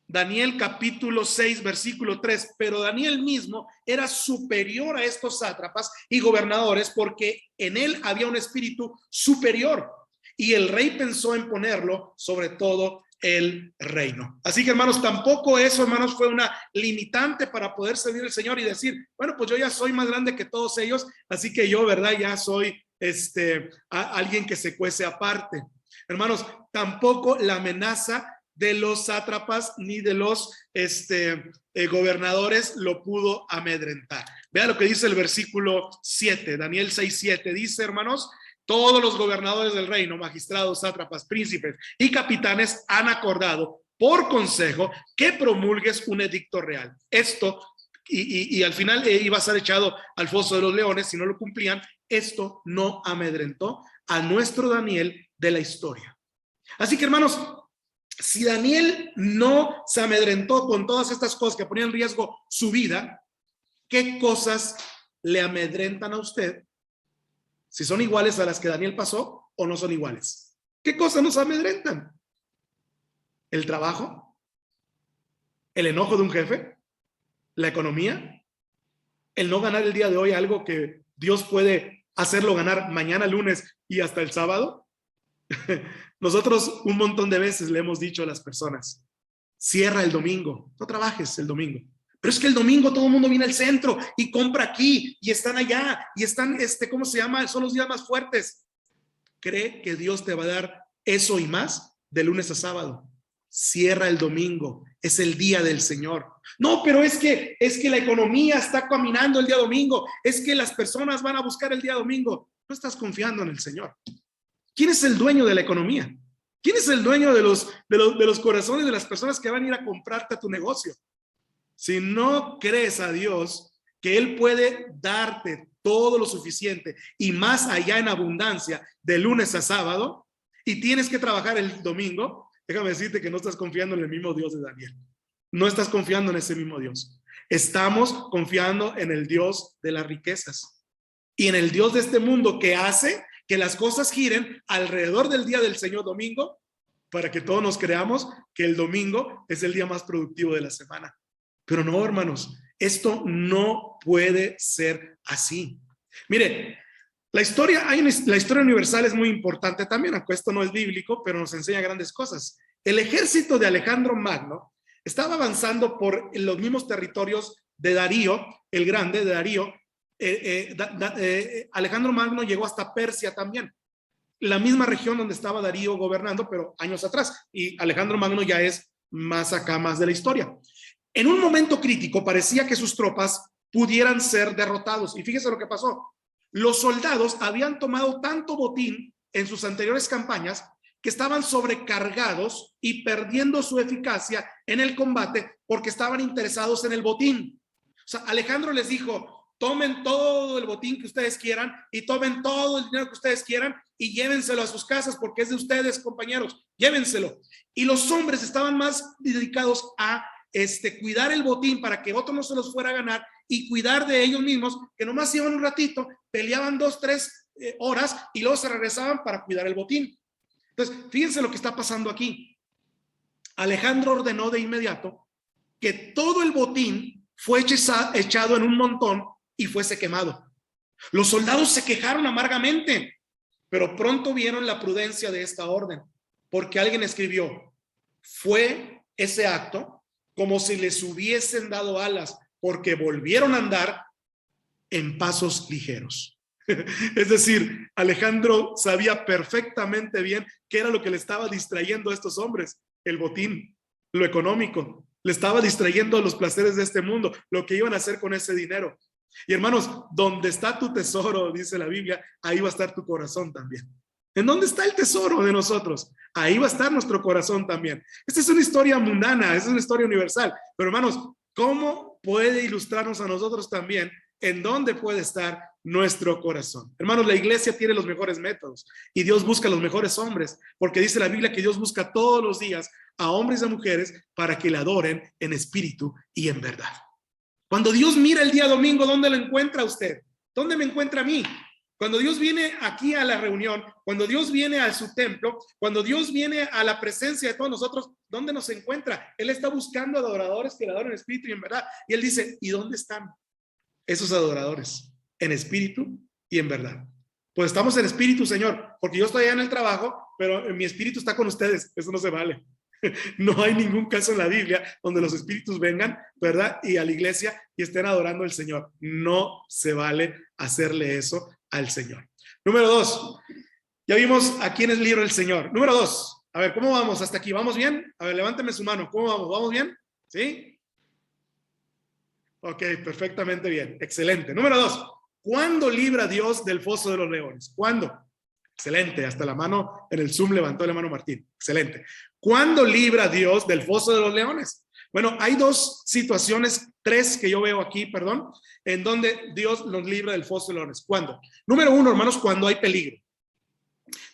Daniel capítulo 6, versículo 3. Pero Daniel mismo era superior a estos sátrapas y gobernadores, porque en él había un espíritu superior, y el rey pensó en ponerlo sobre todo el reino. Así que, hermanos, tampoco eso, hermanos, fue una limitante para poder servir al Señor y decir, bueno, pues yo ya soy más grande que todos ellos, así que yo, ¿verdad? Ya soy alguien que se cuece aparte. Hermanos, tampoco la amenaza de los sátrapas ni de los gobernadores lo pudo amedrentar. Vea lo que dice el versículo 7, Daniel 6:7, dice, hermanos: todos los gobernadores del reino, magistrados, sátrapas, príncipes y capitanes han acordado por consejo que promulgues un edicto real. Esto, y al final iba a ser echado al foso de los leones si no lo cumplían. Esto no amedrentó a nuestro Daniel de la historia. Así que, hermanos, si Daniel no se amedrentó con todas estas cosas que ponían en riesgo su vida, ¿qué cosas le amedrentan a usted? Si son iguales a las que Daniel pasó o no son iguales. ¿Qué cosas nos amedrentan? ¿El trabajo? ¿El enojo de un jefe? ¿La economía? ¿El no ganar el día de hoy algo que Dios puede hacerlo ganar mañana, lunes y hasta el sábado? Nosotros un montón de veces le hemos dicho a las personas: cierra el domingo, no trabajes el domingo. Pero es que el domingo todo el mundo viene al centro y compra aquí y están allá y están, ¿cómo se llama? Son los días más fuertes. ¿Cree que Dios te va a dar eso y más de lunes a sábado? Cierra el domingo, es el día del Señor. No, pero es que la economía está caminando el día domingo, es que las personas van a buscar el día domingo. No estás confiando en el Señor. ¿Quién es el dueño de la economía? ¿Quién es el dueño de los corazones de las personas que van a ir a comprarte a tu negocio? Si no crees a Dios que Él puede darte todo lo suficiente y más allá en abundancia de lunes a sábado, y tienes que trabajar el domingo, déjame decirte que no estás confiando en el mismo Dios de Daniel. No estás confiando en ese mismo Dios. Estamos confiando en el Dios de las riquezas y en el Dios de este mundo que hace que las cosas giren alrededor del día del Señor domingo, para que todos nos creamos que el domingo es el día más productivo de la semana. Pero no, hermanos, esto no puede ser así. Mire, La historia universal es muy importante también, aunque esto no es bíblico, pero nos enseña grandes cosas. El ejército de Alejandro Magno estaba avanzando por los mismos territorios de Darío, el Grande, de Darío. Alejandro Magno llegó hasta Persia también, la misma región donde estaba Darío gobernando, pero años atrás. Y Alejandro Magno ya es más acá, más de la historia. En un momento crítico parecía que sus tropas pudieran ser derrotados. Y fíjese lo que pasó. Los soldados habían tomado tanto botín en sus anteriores campañas que estaban sobrecargados y perdiendo su eficacia en el combate porque estaban interesados en el botín. O sea, Alejandro les dijo: tomen todo el botín que ustedes quieran y tomen todo el dinero que ustedes quieran y llévenselo a sus casas porque es de ustedes, compañeros, llévenselo. Y los hombres estaban más dedicados a cuidar el botín para que otro no se los fuera a ganar y cuidar de ellos mismos, que nomás iban un ratito, peleaban 2-3 horas y luego se regresaban para cuidar el botín. Entonces, fíjense lo que está pasando aquí. Alejandro ordenó de inmediato que todo el botín fue echado en un montón y fuese quemado. Los soldados se quejaron amargamente, pero pronto vieron la prudencia de esta orden, porque alguien escribió: fue ese acto como si les hubiesen dado alas, porque volvieron a andar en pasos ligeros. Es decir, Alejandro sabía perfectamente bien qué era lo que le estaba distrayendo a estos hombres: el botín, lo económico. Le estaba distrayendo los placeres de este mundo, lo que iban a hacer con ese dinero. Y hermanos, donde está tu tesoro, dice la Biblia, ahí va a estar tu corazón también. ¿En dónde está el tesoro de nosotros? Ahí va a estar nuestro corazón también. Esta es una historia mundana, es una historia universal. Pero hermanos, ¿cómo puede ilustrarnos a nosotros también en dónde puede estar nuestro corazón? Hermanos, la iglesia tiene los mejores métodos y Dios busca los mejores hombres, porque dice la Biblia que Dios busca todos los días a hombres y a mujeres para que le adoren en espíritu y en verdad. Cuando Dios mira el día domingo, ¿dónde lo encuentra usted? ¿Dónde me encuentra a mí? Cuando Dios viene aquí a la reunión, cuando Dios viene a su templo, cuando Dios viene a la presencia de todos nosotros, ¿dónde nos encuentra? Él está buscando adoradores que le adoren en espíritu y en verdad. Y Él dice: ¿y dónde están esos adoradores? En espíritu y en verdad. Pues estamos en espíritu, Señor, porque yo estoy allá en el trabajo, pero mi espíritu está con ustedes. Eso no se vale. No hay ningún caso en la Biblia donde los espíritus vengan, ¿verdad?, y a la iglesia y estén adorando al Señor. No se vale hacerle eso al Señor. Número 2, ya vimos a quién es libre el Señor. Número 2, a ver, ¿cómo vamos hasta aquí? ¿Vamos bien? A ver, levánteme su mano. ¿Cómo vamos? ¿Vamos bien? ¿Sí? Ok, perfectamente bien. Excelente. Número 2, ¿cuándo libra Dios del foso de los leones? ¿Cuándo? Excelente, hasta la mano en el Zoom levantó la mano Martín. Excelente. ¿Cuándo libra Dios del foso de los leones? Bueno, hay 2 situaciones, 3 que yo veo aquí, perdón, en donde Dios los libra del foso de los leones. ¿Cuándo? Número 1, hermanos, cuando hay peligro.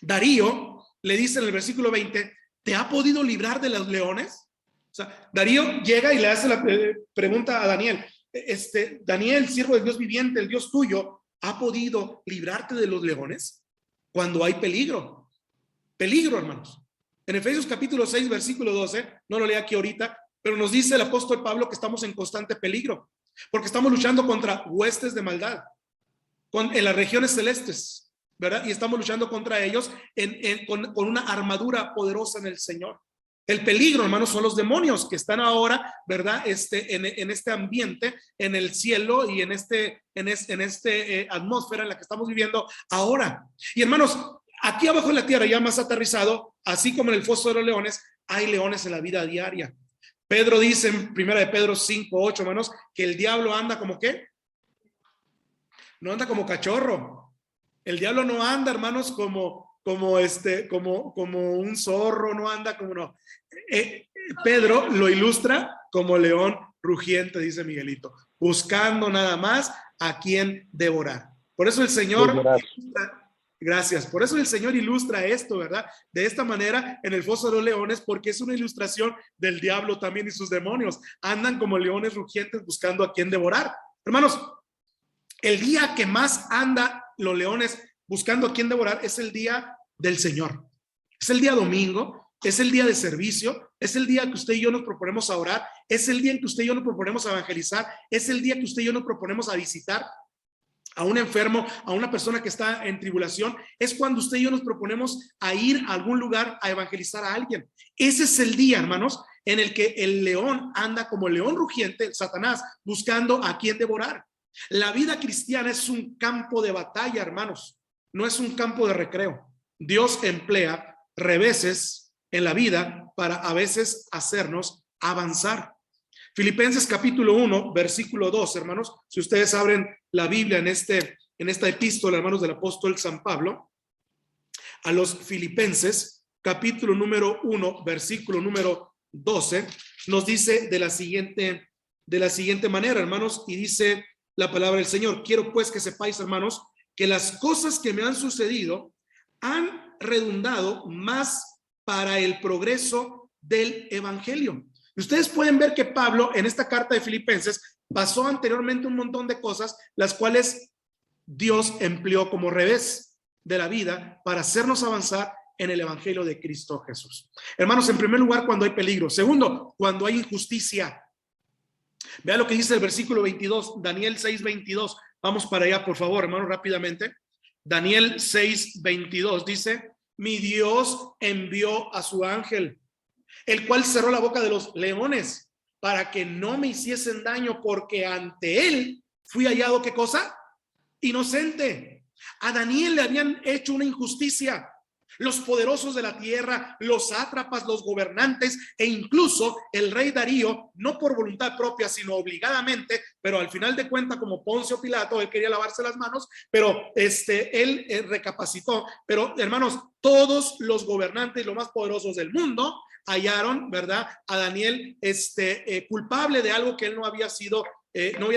Darío le dice en el versículo 20: ¿te ha podido librar de los leones? O sea, Darío llega y le hace la pregunta a Daniel: Daniel, siervo del Dios viviente, el Dios tuyo, ¿ha podido librarte de los leones? Cuando hay peligro. Peligro, hermanos. En Efesios capítulo 6, versículo 12, no lo leo aquí ahorita, pero nos dice el apóstol Pablo que estamos en constante peligro, porque estamos luchando contra huestes de maldad en las regiones celestes, ¿verdad? Y estamos luchando contra ellos con una armadura poderosa en el Señor. El peligro, hermanos, son los demonios que están ahora, ¿verdad? En este ambiente, en el cielo y en esta atmósfera en la que estamos viviendo ahora. Y hermanos, aquí abajo en la tierra, ya más aterrizado, así como en el foso de los leones, hay leones en la vida diaria. Pedro dice en 1 Pedro 5:8, hermanos, que el diablo anda como ¿qué? No anda como cachorro. El diablo no anda, hermanos, como un zorro, no anda como no. Pedro lo ilustra como león rugiente, dice Miguelito, buscando nada más a quien devorar. Por eso el Señor gracias, por eso el Señor ilustra esto, ¿verdad? De esta manera en el foso de los leones, porque es una ilustración del diablo también y sus demonios. Andan como leones rugientes buscando a quien devorar. Hermanos, el día que más anda los leones buscando a quien devorar es el día del Señor. Es el día domingo, es el día de servicio, es el día que usted y yo nos proponemos a orar, es el día en que usted y yo nos proponemos a evangelizar, es el día que usted y yo nos proponemos a visitar. a un enfermo, a una persona que está en tribulación, es cuando usted y yo nos proponemos a ir a algún lugar a evangelizar a alguien. Ese es el día, hermanos, en el que el león anda como león rugiente, Satanás, buscando a quien devorar. La vida cristiana es un campo de batalla, hermanos, no es un campo de recreo. Dios emplea reveses en la vida para a veces hacernos avanzar. Filipenses capítulo 1, versículo 2, hermanos, si ustedes abren la Biblia en esta epístola, hermanos, del apóstol San Pablo a los Filipenses, capítulo número 1, versículo número 12, nos dice de la siguiente manera, hermanos, y dice la palabra del Señor: quiero pues que sepáis, hermanos, que las cosas que me han sucedido han redundado más para el progreso del evangelio. Ustedes pueden ver que Pablo en esta carta de Filipenses pasó anteriormente un montón de cosas, las cuales Dios empleó como revés de la vida para hacernos avanzar en el evangelio de Cristo Jesús. Hermanos, en primer lugar, cuando hay peligro. Segundo, cuando hay injusticia. Vea lo que dice el versículo 22, Daniel 6:22. Vamos para allá, por favor, hermanos, rápidamente. Daniel 6:22 dice: mi Dios envió a su ángel, el cual cerró la boca de los leones para que no me hiciesen daño, porque ante él fui hallado, ¿qué cosa? Inocente. A Daniel le habían hecho una injusticia. Los poderosos de la tierra, los sátrapas, los gobernantes e incluso el rey Darío, no por voluntad propia, sino obligadamente, pero al final de cuentas, como Poncio Pilato, él quería lavarse las manos, pero él recapacitó. Pero hermanos, todos los gobernantes y los más poderosos del mundo hallaron, ¿verdad?, a Daniel culpable de algo que él no había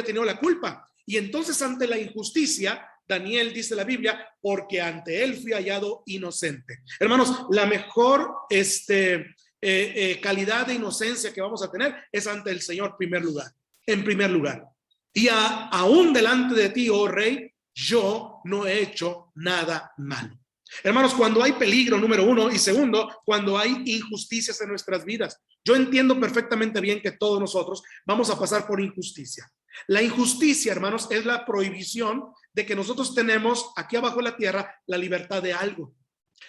tenido la culpa. Y entonces, ante la injusticia, Daniel, dice la Biblia, porque ante él fui hallado inocente. Hermanos, la mejor calidad de inocencia que vamos a tener es ante el Señor en primer lugar. Y aún delante de ti, oh rey, yo no he hecho nada malo. Hermanos, cuando hay peligro, número uno, y segundo, cuando hay injusticias en nuestras vidas. Yo entiendo perfectamente bien que todos nosotros vamos a pasar por injusticia. La injusticia, hermanos, es la prohibición de que nosotros tenemos aquí abajo en la tierra la libertad de algo.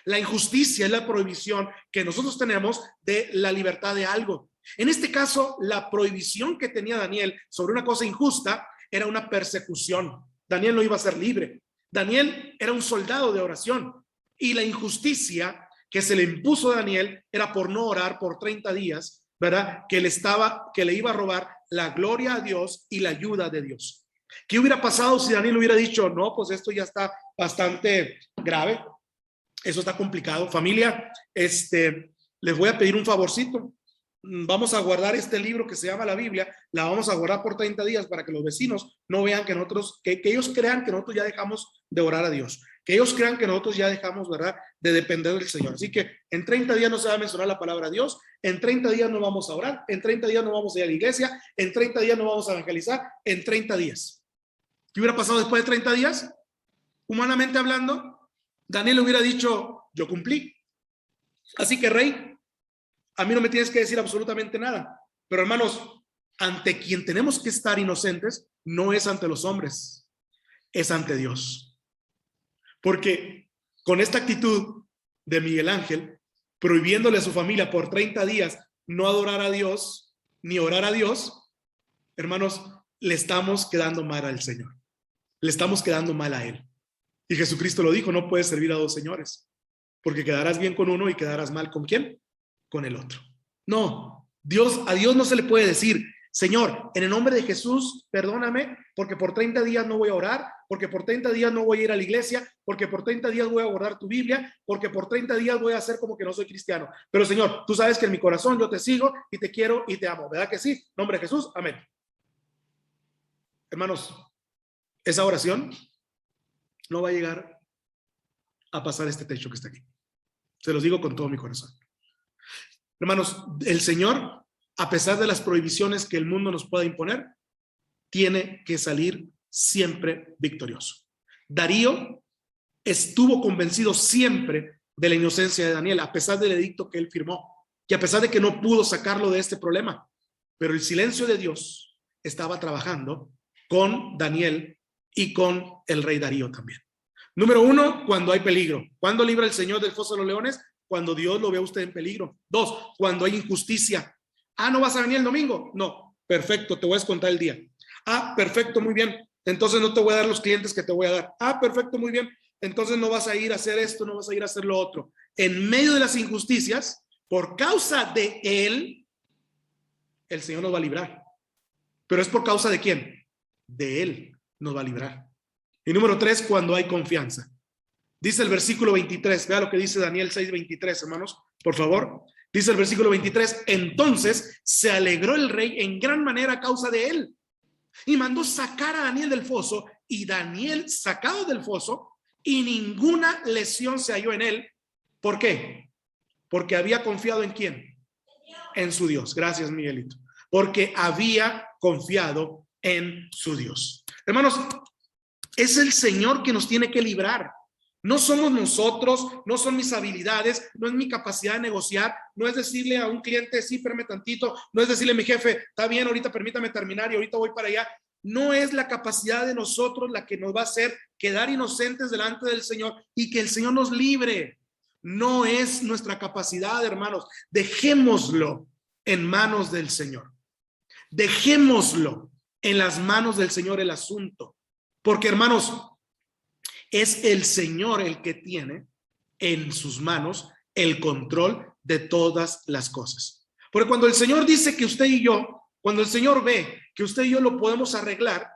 La injusticia es la prohibición que nosotros tenemos de la libertad de algo. En este caso, la prohibición que tenía Daniel sobre una cosa injusta era una persecución. Daniel no iba a ser libre. Daniel era un soldado de oración. Y la injusticia que se le impuso a Daniel era por no orar por 30 días, ¿verdad? Que le iba a robar la gloria a Dios y la ayuda de Dios. ¿Qué hubiera pasado si Daniel hubiera dicho: no, pues esto ya está bastante grave, eso está complicado? Familia, les voy a pedir un favorcito. Vamos a guardar este libro que se llama la Biblia, la vamos a guardar por 30 días para que los vecinos no vean que nosotros, que ellos crean que nosotros ya dejamos de orar a Dios, que ellos crean que nosotros ya dejamos, ¿verdad?, de depender del Señor. Así que en 30 días no se va a mencionar la palabra Dios, en 30 días no vamos a orar, en 30 días no vamos a ir a la iglesia, en 30 días no vamos a evangelizar, en 30 días. ¿Qué hubiera pasado después de 30 días? Humanamente hablando, Daniel hubiera dicho: yo cumplí. Así que, rey, a mí no me tienes que decir absolutamente nada. Pero hermanos, ante quien tenemos que estar inocentes no es ante los hombres, es ante Dios. Porque con esta actitud de Miguel Ángel, prohibiéndole a su familia por 30 días no adorar a Dios ni orar a Dios, hermanos, le estamos quedando mal al Señor. Le estamos quedando mal a Él. Y Jesucristo lo dijo: no puedes servir a dos señores, porque quedarás bien con uno y quedarás mal ¿con quién? Con el otro. No, a Dios no se le puede decir: Señor, en el nombre de Jesús, perdóname, porque por 30 días no voy a orar, porque por 30 días no voy a ir a la iglesia, porque por 30 días voy a guardar tu Biblia, porque por 30 días voy a hacer como que no soy cristiano. Pero Señor, tú sabes que en mi corazón yo te sigo y te quiero y te amo. ¿Verdad que sí? En nombre de Jesús, amén. Hermanos, esa oración no va a llegar a pasar este techo que está aquí. Se los digo con todo mi corazón. Hermanos, el Señor, a pesar de las prohibiciones que el mundo nos pueda imponer, tiene que salir siempre victorioso. Darío estuvo convencido siempre de la inocencia de Daniel, a pesar del edicto que él firmó, y a pesar de que no pudo sacarlo de este problema. Pero el silencio de Dios estaba trabajando con Daniel y con el rey Darío también. Número 1, cuando hay peligro. ¿Cuándo libra el Señor del foso de los leones? Cuando Dios lo ve a usted en peligro. 2, cuando hay injusticia. ¿No vas a venir el domingo? No, perfecto, te voy a descontar el día. Perfecto, muy bien. Entonces no te voy a dar los clientes que te voy a dar. Perfecto, muy bien. Entonces no vas a ir a hacer esto, no vas a ir a hacer lo otro. En medio de las injusticias, por causa de Él, el Señor nos va a librar. Pero es por causa de ¿quién? De Él nos va a librar. Y número 3, cuando hay confianza. Dice el versículo 23, vea lo que dice Daniel 6:23, hermanos, por favor. Dice el versículo 23, entonces se alegró el rey en gran manera a causa de él, y mandó sacar a Daniel del foso, y Daniel sacado del foso, y ninguna lesión se halló en él. ¿Por qué? Porque había confiado ¿en quién? En su Dios. Gracias, Miguelito. Porque había confiado en su Dios. Hermanos, es el Señor que nos tiene que librar. No somos nosotros, no son mis habilidades, no es mi capacidad de negociar, no es decirle a un cliente, sí, espérame tantito, no es decirle a mi jefe, está bien, ahorita permítame terminar y ahorita voy para allá. No es la capacidad de nosotros la que nos va a hacer quedar inocentes delante del Señor y que el Señor nos libre. No es nuestra capacidad, hermanos. Dejémoslo en manos del Señor. Dejémoslo en las manos del Señor el asunto. Porque, hermanos, es el Señor el que tiene en sus manos el control de todas las cosas. Porque cuando el Señor dice que usted y yo, cuando el Señor ve que usted y yo lo podemos arreglar,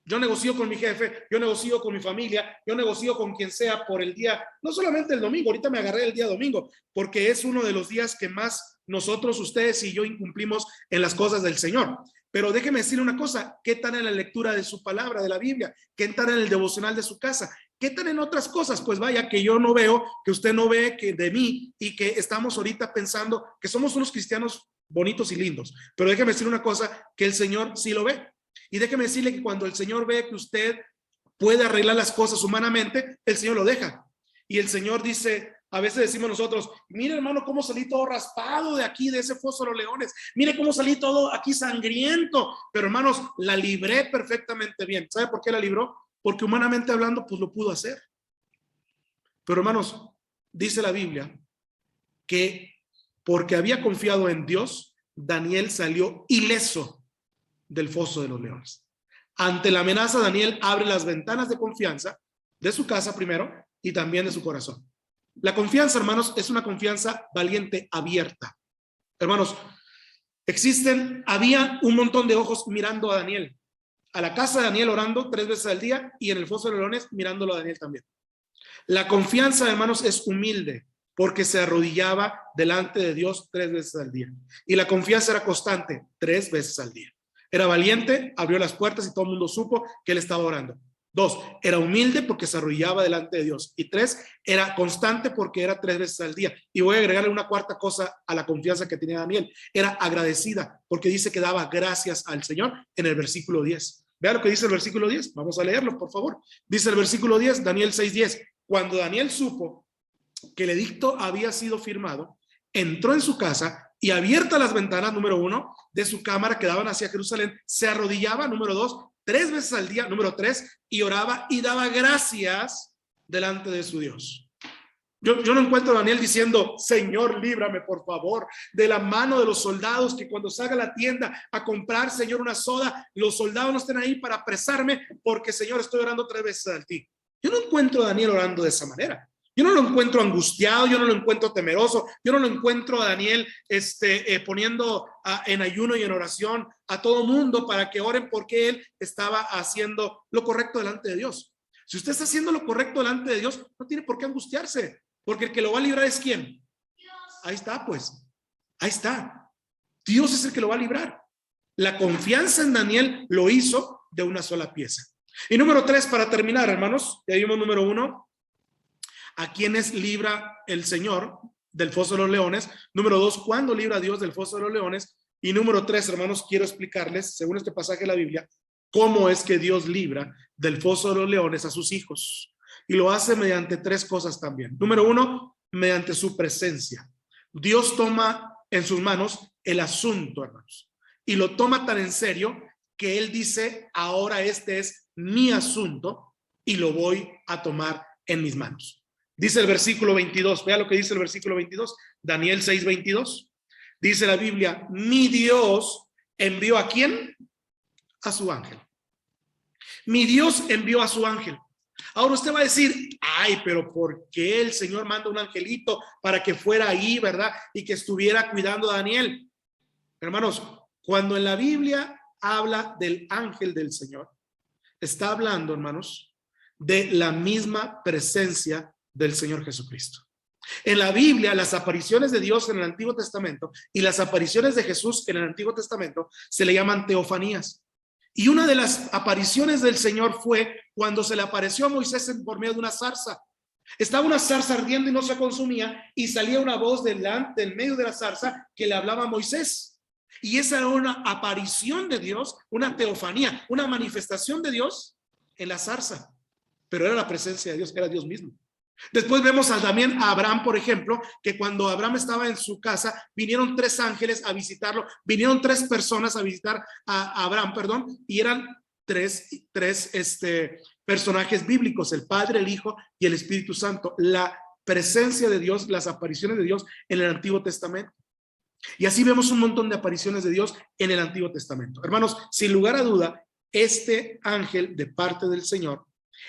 yo negocio con mi jefe, yo negocio con mi familia, yo negocio con quien sea por el día, no solamente el domingo, ahorita me agarré el día domingo, porque es uno de los días que más nosotros, ustedes y yo incumplimos en las cosas del Señor. Pero déjeme decirle una cosa, ¿qué tal en la lectura de su palabra, de la Biblia? ¿Qué tal en el devocional de su casa? ¿Qué tal en otras cosas? Pues vaya, que yo no veo, que usted no ve que de mí y que estamos ahorita pensando que somos unos cristianos bonitos y lindos. Pero déjeme decir una cosa, que el Señor sí lo ve. Y déjeme decirle que cuando el Señor ve que usted puede arreglar las cosas humanamente, el Señor lo deja. Y el Señor dice... A veces decimos nosotros, mire hermano cómo salí todo raspado de aquí, de ese foso de los leones. Mire cómo salí todo aquí sangriento. Pero hermanos, la libré perfectamente bien. ¿Sabe por qué la libró? Porque humanamente hablando, pues lo pudo hacer. Pero hermanos, dice la Biblia que porque había confiado en Dios, Daniel salió ileso del foso de los leones. Ante la amenaza, Daniel abre las ventanas de confianza de su casa primero y también de su corazón. La confianza, hermanos, es una confianza valiente, abierta. Hermanos, había un montón de ojos mirando a Daniel, a la casa de Daniel orando 3 veces al día y en el foso de los leones mirándolo a Daniel también. La confianza, hermanos, es humilde porque se arrodillaba delante de Dios 3 veces al día. Y la confianza era constante 3 veces al día. Era valiente, abrió las puertas y todo el mundo supo que él estaba orando. 2, era humilde porque se arrodillaba delante de Dios. Y 3, era constante porque era 3 veces al día. Y voy a agregarle una cuarta cosa a la confianza que tenía Daniel. Era agradecida porque dice que daba gracias al Señor en el versículo 10. Vea lo que dice el versículo 10. Vamos a leerlo, por favor. Dice el versículo 10, Daniel 6:10. Cuando Daniel supo que el edicto había sido firmado, entró en su casa y abiertas las ventanas, número 1, de su cámara que daban hacia Jerusalén, se arrodillaba, número 2, 3 veces al día, número 3, y oraba y daba gracias delante de su Dios. Yo no encuentro a Daniel diciendo, Señor, líbrame por favor de la mano de los soldados, que cuando salga a la tienda a comprar, Señor, una soda, los soldados no estén ahí para apresarme, porque Señor, estoy orando 3 veces al ti. Yo no encuentro a Daniel orando de esa manera. Yo no lo encuentro angustiado, yo no lo encuentro temeroso, yo no lo encuentro a Daniel poniendo en ayuno y en oración a todo mundo para que oren porque él estaba haciendo lo correcto delante de Dios. Si usted está haciendo lo correcto delante de Dios, no tiene por qué angustiarse, porque el que lo va a librar es ¿quién? Dios. Ahí está, pues. Ahí está. Dios es el que lo va a librar. La confianza en Daniel lo hizo de una sola pieza. Y número 3, para terminar, hermanos, ya vimos número 1. ¿A quiénes libra el Señor del foso de los leones? Número 2, ¿cuándo libra Dios del foso de los leones? Y número 3, hermanos, quiero explicarles, según este pasaje de la Biblia, cómo es que Dios libra del foso de los leones a sus hijos. Y lo hace mediante 3 cosas también. Número 1, mediante su presencia. Dios toma en sus manos el asunto, hermanos, y lo toma tan en serio que Él dice, ahora este es mi asunto y lo voy a tomar en mis manos. Dice el versículo 22, vea lo que dice el versículo 22, Daniel 6:22. Dice la Biblia, mi Dios envió ¿a quién? A su ángel. Mi Dios envió a su ángel. Ahora usted va a decir, ay, pero ¿por qué el Señor manda un angelito para que fuera ahí, verdad? Y que estuviera cuidando a Daniel. Hermanos, cuando en la Biblia habla del ángel del Señor, está hablando, hermanos, de la misma presencia del Señor Jesucristo. En la Biblia, las apariciones de Dios en el Antiguo Testamento y las apariciones de Jesús en el Antiguo Testamento se le llaman teofanías. Y una de las apariciones del Señor fue cuando se le apareció a Moisés por medio de una zarza. Estaba una zarza ardiendo y no se consumía, y salía una voz del medio de la zarza que le hablaba a Moisés. Y esa era una aparición de Dios, una teofanía, una manifestación de Dios en la zarza. Pero era la presencia de Dios, era Dios mismo. Después vemos también a Abraham, por ejemplo, que cuando Abraham estaba en su casa, vinieron 3 ángeles a visitarlo, vinieron 3 personas a visitar a Abraham, y eran tres personajes bíblicos, el Padre, el Hijo y el Espíritu Santo. La presencia de Dios, las apariciones de Dios en el Antiguo Testamento. Y así vemos un montón de apariciones de Dios en el Antiguo Testamento. Hermanos, sin lugar a duda, este ángel de parte del Señor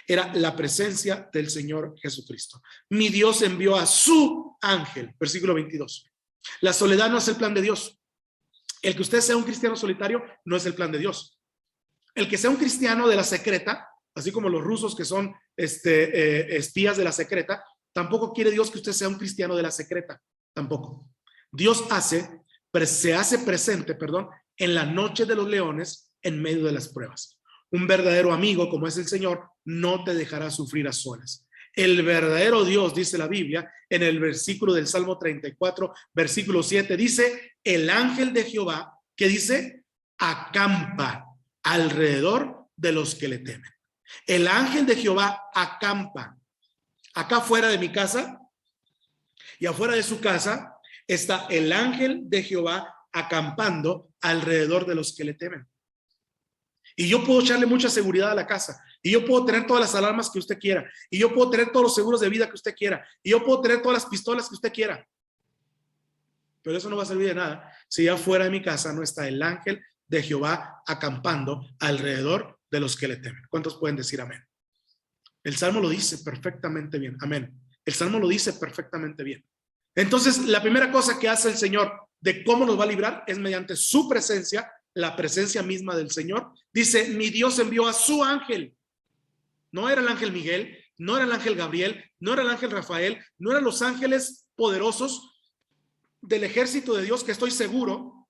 era la presencia del Señor Jesucristo. Mi Dios envió a su ángel, versículo 22. La soledad no es el plan de Dios. El que usted sea un cristiano solitario no es el plan de Dios. El que sea un cristiano de la secreta, así como los rusos que son espías de la secreta, tampoco quiere Dios que usted sea un cristiano de la secreta, tampoco. Dios se hace presente, en la noche de los leones, en medio de las pruebas. Un verdadero amigo, como es el Señor, no te dejará sufrir a solas. El verdadero Dios, dice la Biblia, en el versículo del Salmo 34, versículo 7, dice, el ángel de Jehová, que dice, acampa alrededor de los que le temen. El ángel de Jehová acampa. Acá fuera de mi casa y afuera de su casa está el ángel de Jehová acampando alrededor de los que le temen. Y yo puedo echarle mucha seguridad a la casa, y yo puedo tener todas las alarmas que usted quiera, y yo puedo tener todos los seguros de vida que usted quiera, y yo puedo tener todas las pistolas que usted quiera, pero eso no va a servir de nada si afuera de mi casa no está el ángel de Jehová acampando alrededor de los que le temen. ¿Cuántos pueden decir amén? El Salmo lo dice perfectamente bien, amén. El Salmo lo dice perfectamente bien. Entonces, la primera cosa que hace el Señor de cómo nos va a librar es mediante su presencia, la presencia misma del Señor. Dice, mi Dios envió a su ángel. No era el ángel Miguel, no era el ángel Gabriel, no era el ángel Rafael, no eran los ángeles poderosos del ejército de Dios, que estoy seguro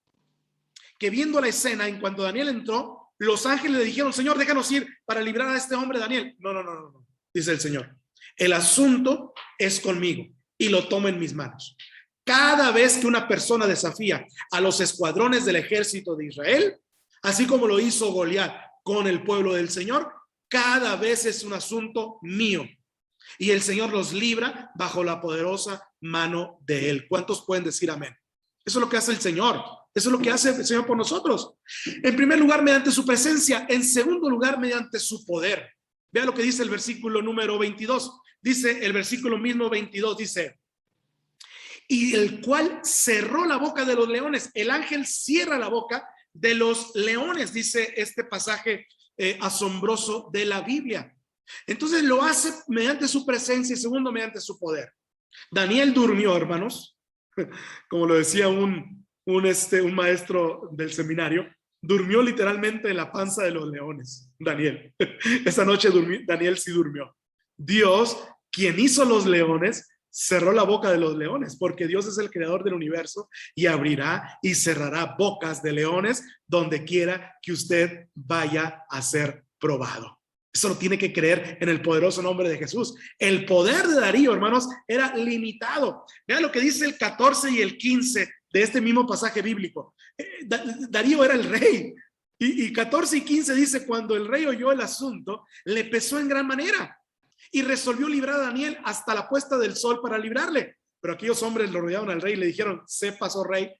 que viendo la escena, en cuanto Daniel entró, los ángeles le dijeron, Señor, déjanos ir para librar a este hombre Daniel. No, dice el Señor. El asunto es conmigo y lo tomo en mis manos. Cada vez que una persona desafía a los escuadrones del ejército de Israel, así como lo hizo Goliat con el pueblo del Señor, cada vez es un asunto mío. Y el Señor los libra bajo la poderosa mano de Él. ¿Cuántos pueden decir amén? Eso es lo que hace el Señor. Eso es lo que hace el Señor por nosotros. En primer lugar, mediante su presencia. En segundo lugar, mediante su poder. Vea lo que dice el versículo número 22. Dice el versículo mismo 22, dice, y el cual cerró la boca de los leones. El ángel cierra la boca de los leones, dice este pasaje asombroso de la Biblia. Entonces lo hace mediante su presencia y segundo, mediante su poder. Daniel durmió, hermanos, como lo decía un maestro del seminario, durmió literalmente en la panza de los leones. Daniel, esa noche Daniel sí durmió. Dios, quien hizo los leones, cerró la boca de los leones, porque Dios es el creador del universo y abrirá y cerrará bocas de leones donde quiera que usted vaya a ser probado. Eso lo tiene que creer en el poderoso nombre de Jesús. El poder de Darío, hermanos, era limitado. Vean lo que dice el 14 y el 15 de este mismo pasaje bíblico. Darío era el rey. Y 14 y 15 dice, cuando el rey oyó el asunto, le pesó en gran manera y resolvió librar a Daniel hasta la puesta del sol para librarle. Pero aquellos hombres lo rodearon al rey y le dijeron, sepas, oh rey,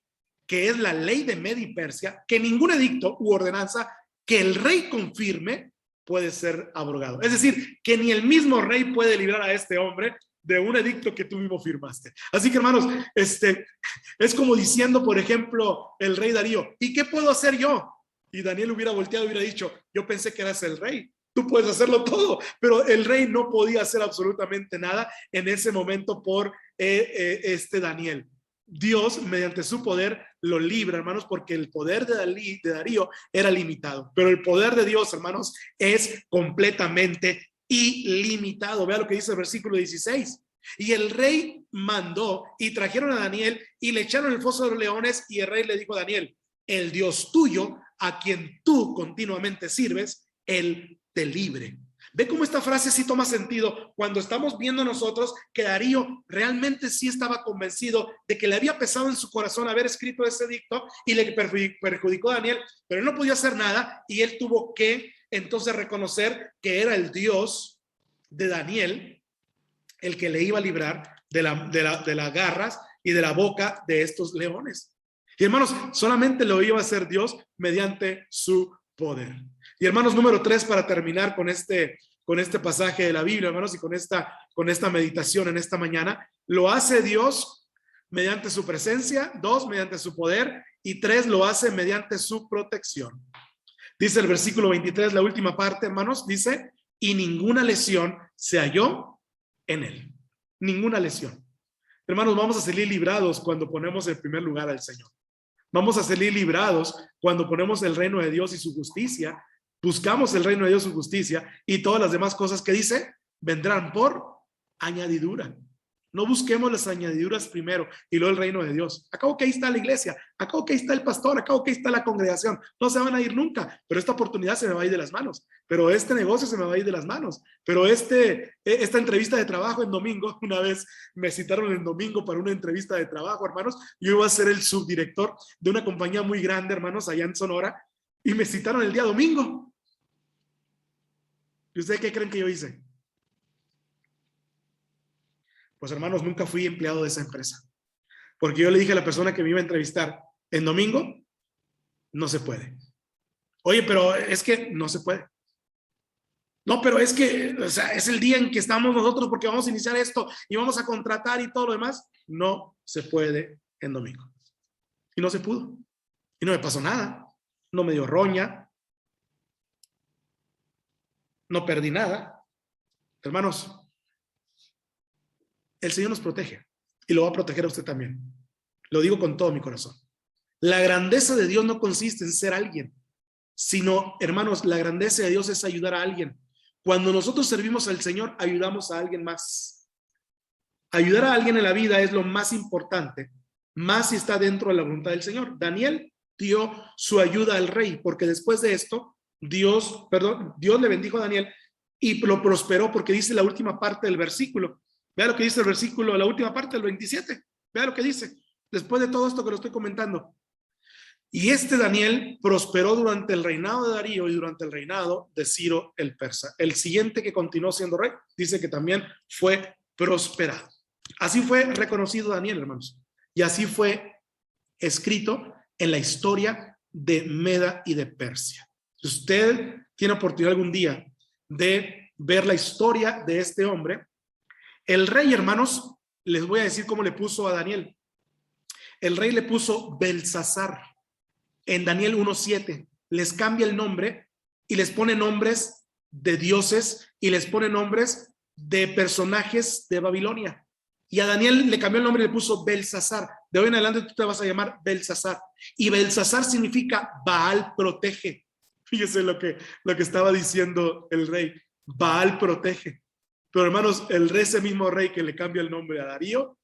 que es la ley de Media y Persia, que ningún edicto u ordenanza que el rey confirme puede ser abrogado. Es decir, que ni el mismo rey puede librar a este hombre de un edicto que tú mismo firmaste. Así que, hermanos, es como diciendo, por ejemplo, el rey Darío, ¿y qué puedo hacer yo? Y Daniel hubiera volteado y hubiera dicho, yo pensé que eras el rey, tú puedes hacerlo todo, pero el rey no podía hacer absolutamente nada en ese momento por Daniel. Dios, mediante su poder, lo libra, hermanos, porque el poder de Darío era limitado, pero el poder de Dios, hermanos, es completamente ilimitado. Vea lo que dice el versículo 16. Y el rey mandó y trajeron a Daniel y le echaron en el foso de los leones, y el rey le dijo a Daniel, el Dios tuyo, a quien tú continuamente sirves, él te libre. Ve cómo esta frase sí toma sentido cuando estamos viendo nosotros que Darío realmente sí estaba convencido de que le había pesado en su corazón haber escrito ese edicto y le perjudicó a Daniel, pero él no podía hacer nada y él tuvo que entonces reconocer que era el Dios de Daniel el que le iba a librar de las garras y de la boca de estos leones. Y hermanos, solamente lo iba a hacer Dios mediante su poder. Y hermanos, número 3, para terminar con este pasaje de la Biblia, hermanos, y con esta meditación en esta mañana, lo hace Dios mediante su presencia, 2, mediante su poder, y 3, lo hace mediante su protección. Dice el versículo 23, la última parte, hermanos, dice, y ninguna lesión se halló en él. Ninguna lesión. Hermanos, vamos a salir librados cuando ponemos en primer lugar al Señor. Vamos a salir librados cuando ponemos el reino de Dios y su justicia, buscamos el reino de Dios y su justicia, y todas las demás cosas que dice vendrán por añadidura. No busquemos las añadiduras primero y luego el reino de Dios. Acabo que ahí está la iglesia, acabo que ahí está el pastor, acabo que ahí está la congregación. No se van a ir nunca, pero esta oportunidad se me va a ir de las manos, pero este negocio se me va a ir de las manos, pero esta entrevista de trabajo en domingo, una vez me citaron en domingo para una entrevista de trabajo, hermanos. Yo iba a ser el subdirector de una compañía muy grande, hermanos, allá en Sonora, y me citaron el día domingo. ¿Y ustedes qué creen que yo hice? Pues, hermanos, nunca fui empleado de esa empresa, porque yo le dije a la persona que me iba a entrevistar, en domingo no se puede. Oye, pero es que no se puede. No, pero es que, o sea, es el día en que estamos nosotros porque vamos a iniciar esto y vamos a contratar y todo lo demás. No se puede en domingo. Y no se pudo. Y no me pasó nada. No me dio roña. No perdí nada. Hermanos, el Señor nos protege y lo va a proteger a usted también. Lo digo con todo mi corazón. La grandeza de Dios no consiste en ser alguien, sino, hermanos, la grandeza de Dios es ayudar a alguien. Cuando nosotros servimos al Señor, ayudamos a alguien más. Ayudar a alguien en la vida es lo más importante, más si está dentro de la voluntad del Señor. Daniel dio su ayuda al rey, porque después de esto, Dios le bendijo a Daniel y lo prosperó, porque dice la última parte del versículo. Vea lo que dice el versículo, la última parte del 27. Vea lo que dice, después de todo esto que lo estoy comentando. Y Daniel prosperó durante el reinado de Darío y durante el reinado de Ciro el persa. El siguiente que continuó siendo rey, dice que también fue prosperado. Así fue reconocido Daniel, hermanos. Y así fue escrito en la historia de Meda y de Persia. Si usted tiene oportunidad algún día de ver la historia de este hombre, el rey, hermanos, les voy a decir cómo le puso a Daniel. El rey le puso Belsasar. En Daniel 1:7 les cambia el nombre y les pone nombres de dioses y les pone nombres de personajes de Babilonia. Y a Daniel le cambió el nombre y le puso Belsasar. De hoy en adelante tú te vas a llamar Belsasar. Y Belsasar significa Baal protege. Fíjese lo que estaba diciendo el rey. Baal protege. Pero, hermanos, ese mismo rey que le cambia el nombre a Darío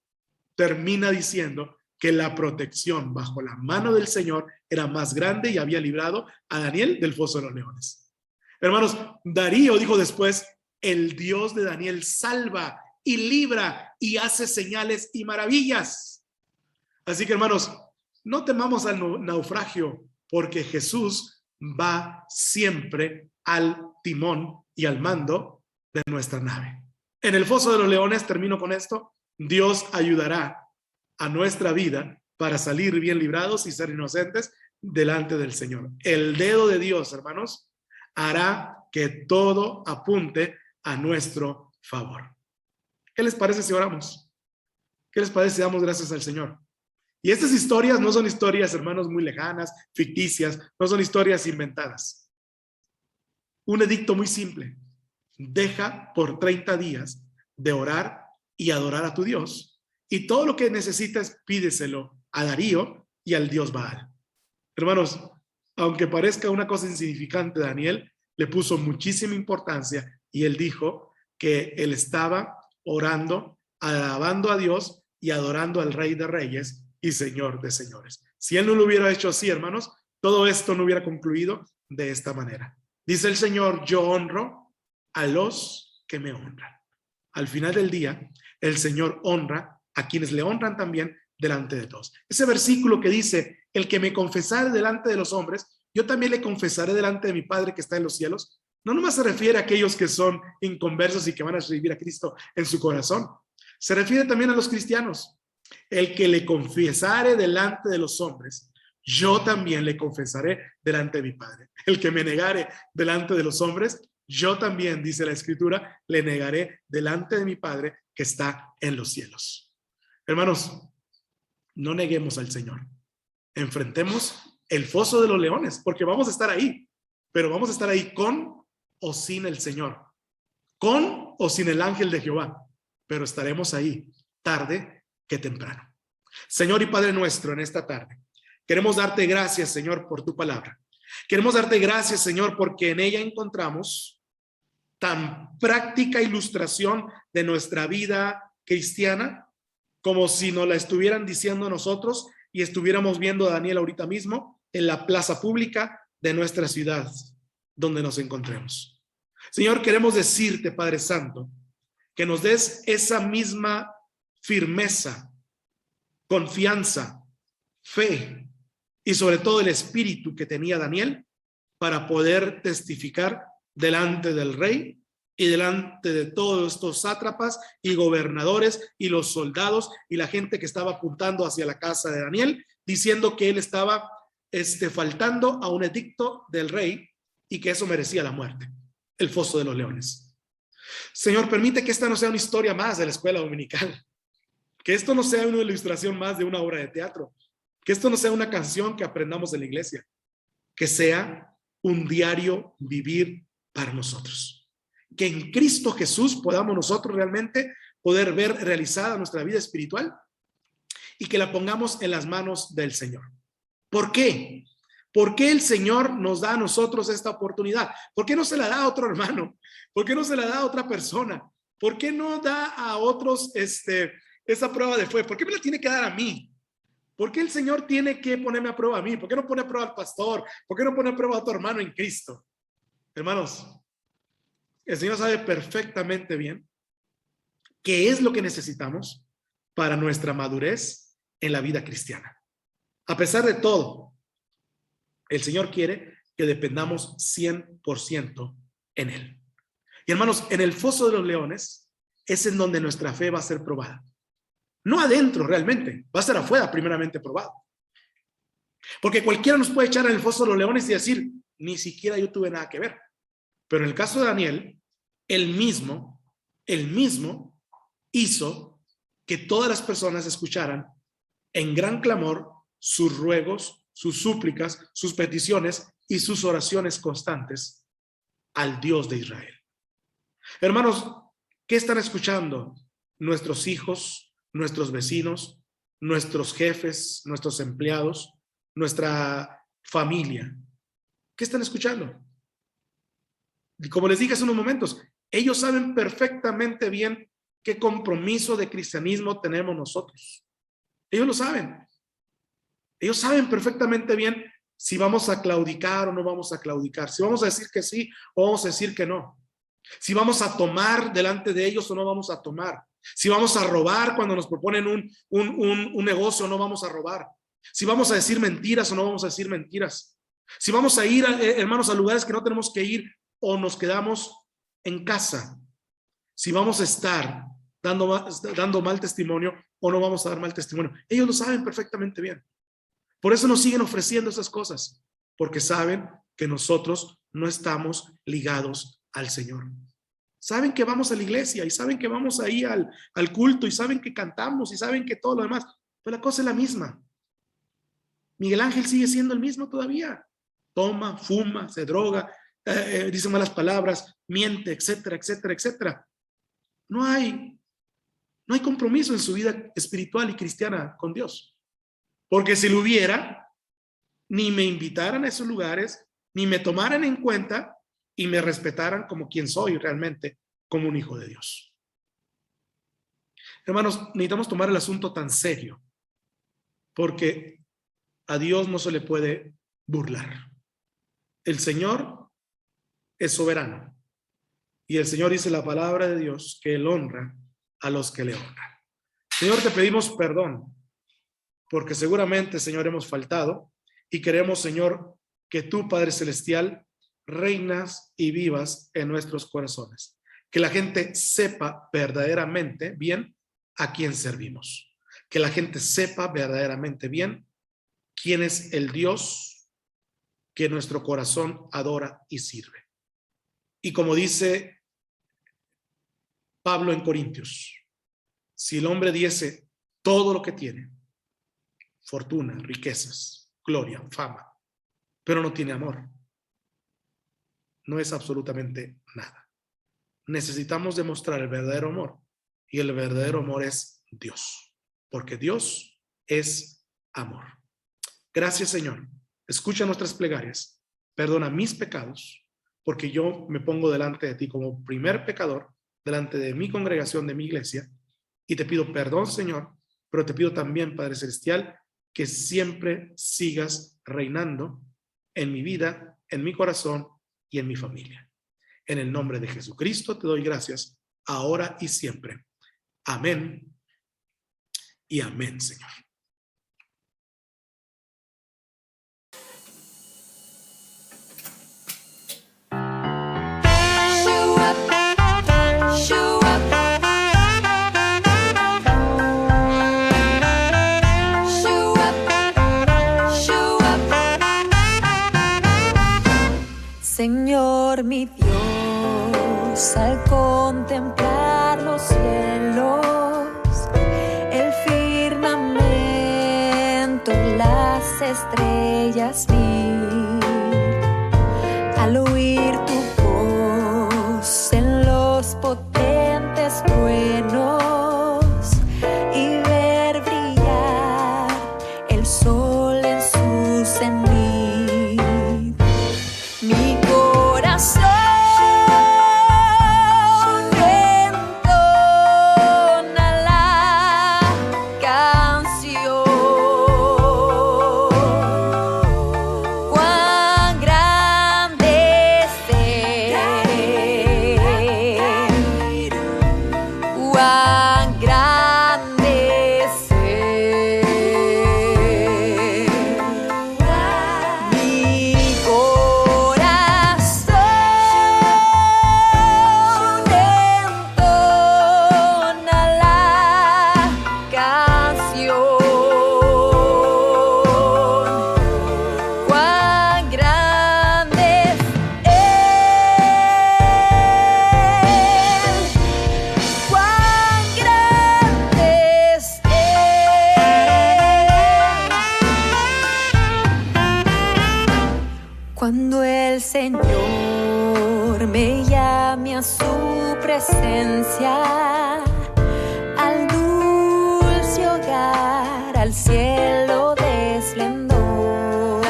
termina diciendo que la protección bajo la mano del Señor era más grande y había librado a Daniel del foso de los leones. Hermanos, Darío dijo después, el Dios de Daniel salva y libra y hace señales y maravillas. Así que, hermanos, no temamos al naufragio, porque Jesús va siempre al timón y al mando de nuestra nave. En el foso de los leones, termino con esto, Dios ayudará a nuestra vida para salir bien librados y ser inocentes delante del Señor. El dedo de Dios, hermanos, hará que todo apunte a nuestro favor. ¿Qué les parece si oramos? ¿Qué les parece si damos gracias al Señor? Y estas historias no son historias, hermanos, muy lejanas, ficticias, no son historias inventadas. Un edicto muy simple: deja por 30 días de orar y adorar a tu Dios, y todo lo que necesitas pídeselo a Darío y al Dios Baal. Hermanos, aunque parezca una cosa insignificante, Daniel le puso muchísima importancia y él dijo que él estaba orando, alabando a Dios y adorando al Rey de Reyes y Señor de Señores. Si él no lo hubiera hecho así, hermanos, todo esto no hubiera concluido de esta manera. Dice el Señor: yo honro a los que me honran. Al final del día, el Señor honra a quienes le honran también delante de todos. Ese versículo que dice: el que me confesare delante de los hombres, yo también le confesaré delante de mi Padre que está en los cielos, no nomás se refiere a aquellos que son inconversos y que van a recibir a Cristo en su corazón. Se refiere también a los cristianos. El que le confesare delante de los hombres, yo también le confesaré delante de mi Padre. El que me negare delante de los hombres, yo también, dice la Escritura, le negaré delante de mi Padre que está en los cielos. Hermanos, no neguemos al Señor. Enfrentemos el foso de los leones, porque vamos a estar ahí, pero vamos a estar ahí con o sin el Señor, con o sin el ángel de Jehová, pero estaremos ahí tarde que temprano. Señor y Padre nuestro, en esta tarde queremos darte gracias, Señor, por tu palabra. Queremos darte gracias, Señor, porque en ella encontramos tan práctica ilustración de nuestra vida cristiana, como si nos la estuvieran diciendo nosotros y estuviéramos viendo a Daniel ahorita mismo en la plaza pública de nuestra ciudad donde nos encontremos. Señor, queremos decirte, Padre Santo, que nos des esa misma firmeza, confianza, fe y sobre todo el espíritu que tenía Daniel para poder testificar delante del rey y delante de todos estos sátrapas y gobernadores y los soldados y la gente que estaba apuntando hacia la casa de Daniel, diciendo que él estaba faltando a un edicto del rey y que eso merecía la muerte, el foso de los leones. Señor, permite que esta no sea una historia más de la escuela dominical, que esto no sea una ilustración más de una obra de teatro, que esto no sea una canción que aprendamos en la iglesia, que sea un diario vivir para nosotros. Que en Cristo Jesús podamos nosotros realmente poder ver realizada nuestra vida espiritual y que la pongamos en las manos del Señor. ¿Por qué? ¿Por qué el Señor nos da a nosotros esta oportunidad? ¿Por qué no se la da a otro hermano? ¿Por qué no se la da a otra persona? ¿Por qué no da a otros esa prueba de fe? ¿Por qué me la tiene que dar a mí? ¿Por qué el Señor tiene que ponerme a prueba a mí? ¿Por qué no pone a prueba al pastor? ¿Por qué no pone a prueba a tu hermano en Cristo? Hermanos, el Señor sabe perfectamente bien qué es lo que necesitamos para nuestra madurez en la vida cristiana. A pesar de todo, el Señor quiere que dependamos 100% en Él. Y hermanos, en el foso de los leones es en donde nuestra fe va a ser probada. No adentro realmente, va a ser afuera primeramente probado. Porque cualquiera nos puede echar en el foso de los leones y decir, ni siquiera yo tuve nada que ver. Pero en el caso de Daniel, él mismo hizo que todas las personas escucharan en gran clamor sus ruegos, sus súplicas, sus peticiones y sus oraciones constantes al Dios de Israel. Hermanos, ¿qué están escuchando nuestros hijos, nuestros vecinos, nuestros jefes, nuestros empleados, nuestra familia? ¿Qué están escuchando? Y como les dije hace unos momentos, ellos saben perfectamente bien qué compromiso de cristianismo tenemos nosotros. Ellos lo saben. Ellos saben perfectamente bien si vamos a claudicar o no vamos a claudicar, si vamos a decir que sí o vamos a decir que no, si vamos a tomar delante de ellos o no vamos a tomar, si vamos a robar cuando nos proponen un negocio o no vamos a robar, si vamos a decir mentiras o no vamos a decir mentiras, si vamos a ir, hermanos, a lugares que no tenemos que ir o nos quedamos en casa, si vamos a estar dando mal testimonio o no vamos a dar mal testimonio. Ellos lo saben perfectamente bien. Por eso nos siguen ofreciendo esas cosas, porque saben que nosotros no estamos ligados al Señor. Saben que vamos a la iglesia y saben que vamos ahí al culto y saben que cantamos y saben que todo lo demás, pero la cosa es la misma. Miguel Ángel sigue siendo el mismo todavía. Toma, fuma, se droga, dice malas palabras, miente, etcétera, etcétera, etcétera. No hay compromiso en su vida espiritual y cristiana con Dios. Porque si lo hubiera, ni me invitaran a esos lugares, ni me tomaran en cuenta y me respetaran como quien soy realmente, como un hijo de Dios. Hermanos, necesitamos tomar el asunto tan serio, porque a Dios no se le puede burlar. El Señor es soberano y el Señor dice la palabra de Dios que Él honra a los que le honran. Señor, te pedimos perdón porque seguramente, Señor, hemos faltado y queremos, Señor, que tú, Padre Celestial, reinas y vivas en nuestros corazones. Que la gente sepa verdaderamente bien a quién servimos. Que la gente sepa verdaderamente bien quién es el Dios que nuestro corazón adora y sirve. Y como dice Pablo en Corintios, si el hombre diese todo lo que tiene, fortuna, riquezas, gloria, fama, pero no tiene amor, no es absolutamente nada. Necesitamos demostrar el verdadero amor, y el verdadero amor es Dios, porque Dios es amor. Gracias, Señor. Escucha nuestras plegarias, perdona mis pecados, porque yo me pongo delante de ti como primer pecador, delante de mi congregación, de mi iglesia, y te pido perdón, Señor, pero te pido también, Padre Celestial, que siempre sigas reinando en mi vida, en mi corazón y en mi familia. En el nombre de Jesucristo te doy gracias, ahora y siempre. Amén y amén, Señor. Señor mi Dios, al contemplar los cielos, el firmamento y las estrellas vi, al oír tu voz en los potentes truenos y ver brillar el sol en su cenit. Mi corazón entona la canción. Cuán grande es Él, cuán grande es Él. Mi corazón entona la canción. Cuán grande es Él, cuán grande es Él. Cuando el Señor me llame a su presencia, al dulce hogar, al cielo de esplendor,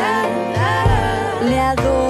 le adoro.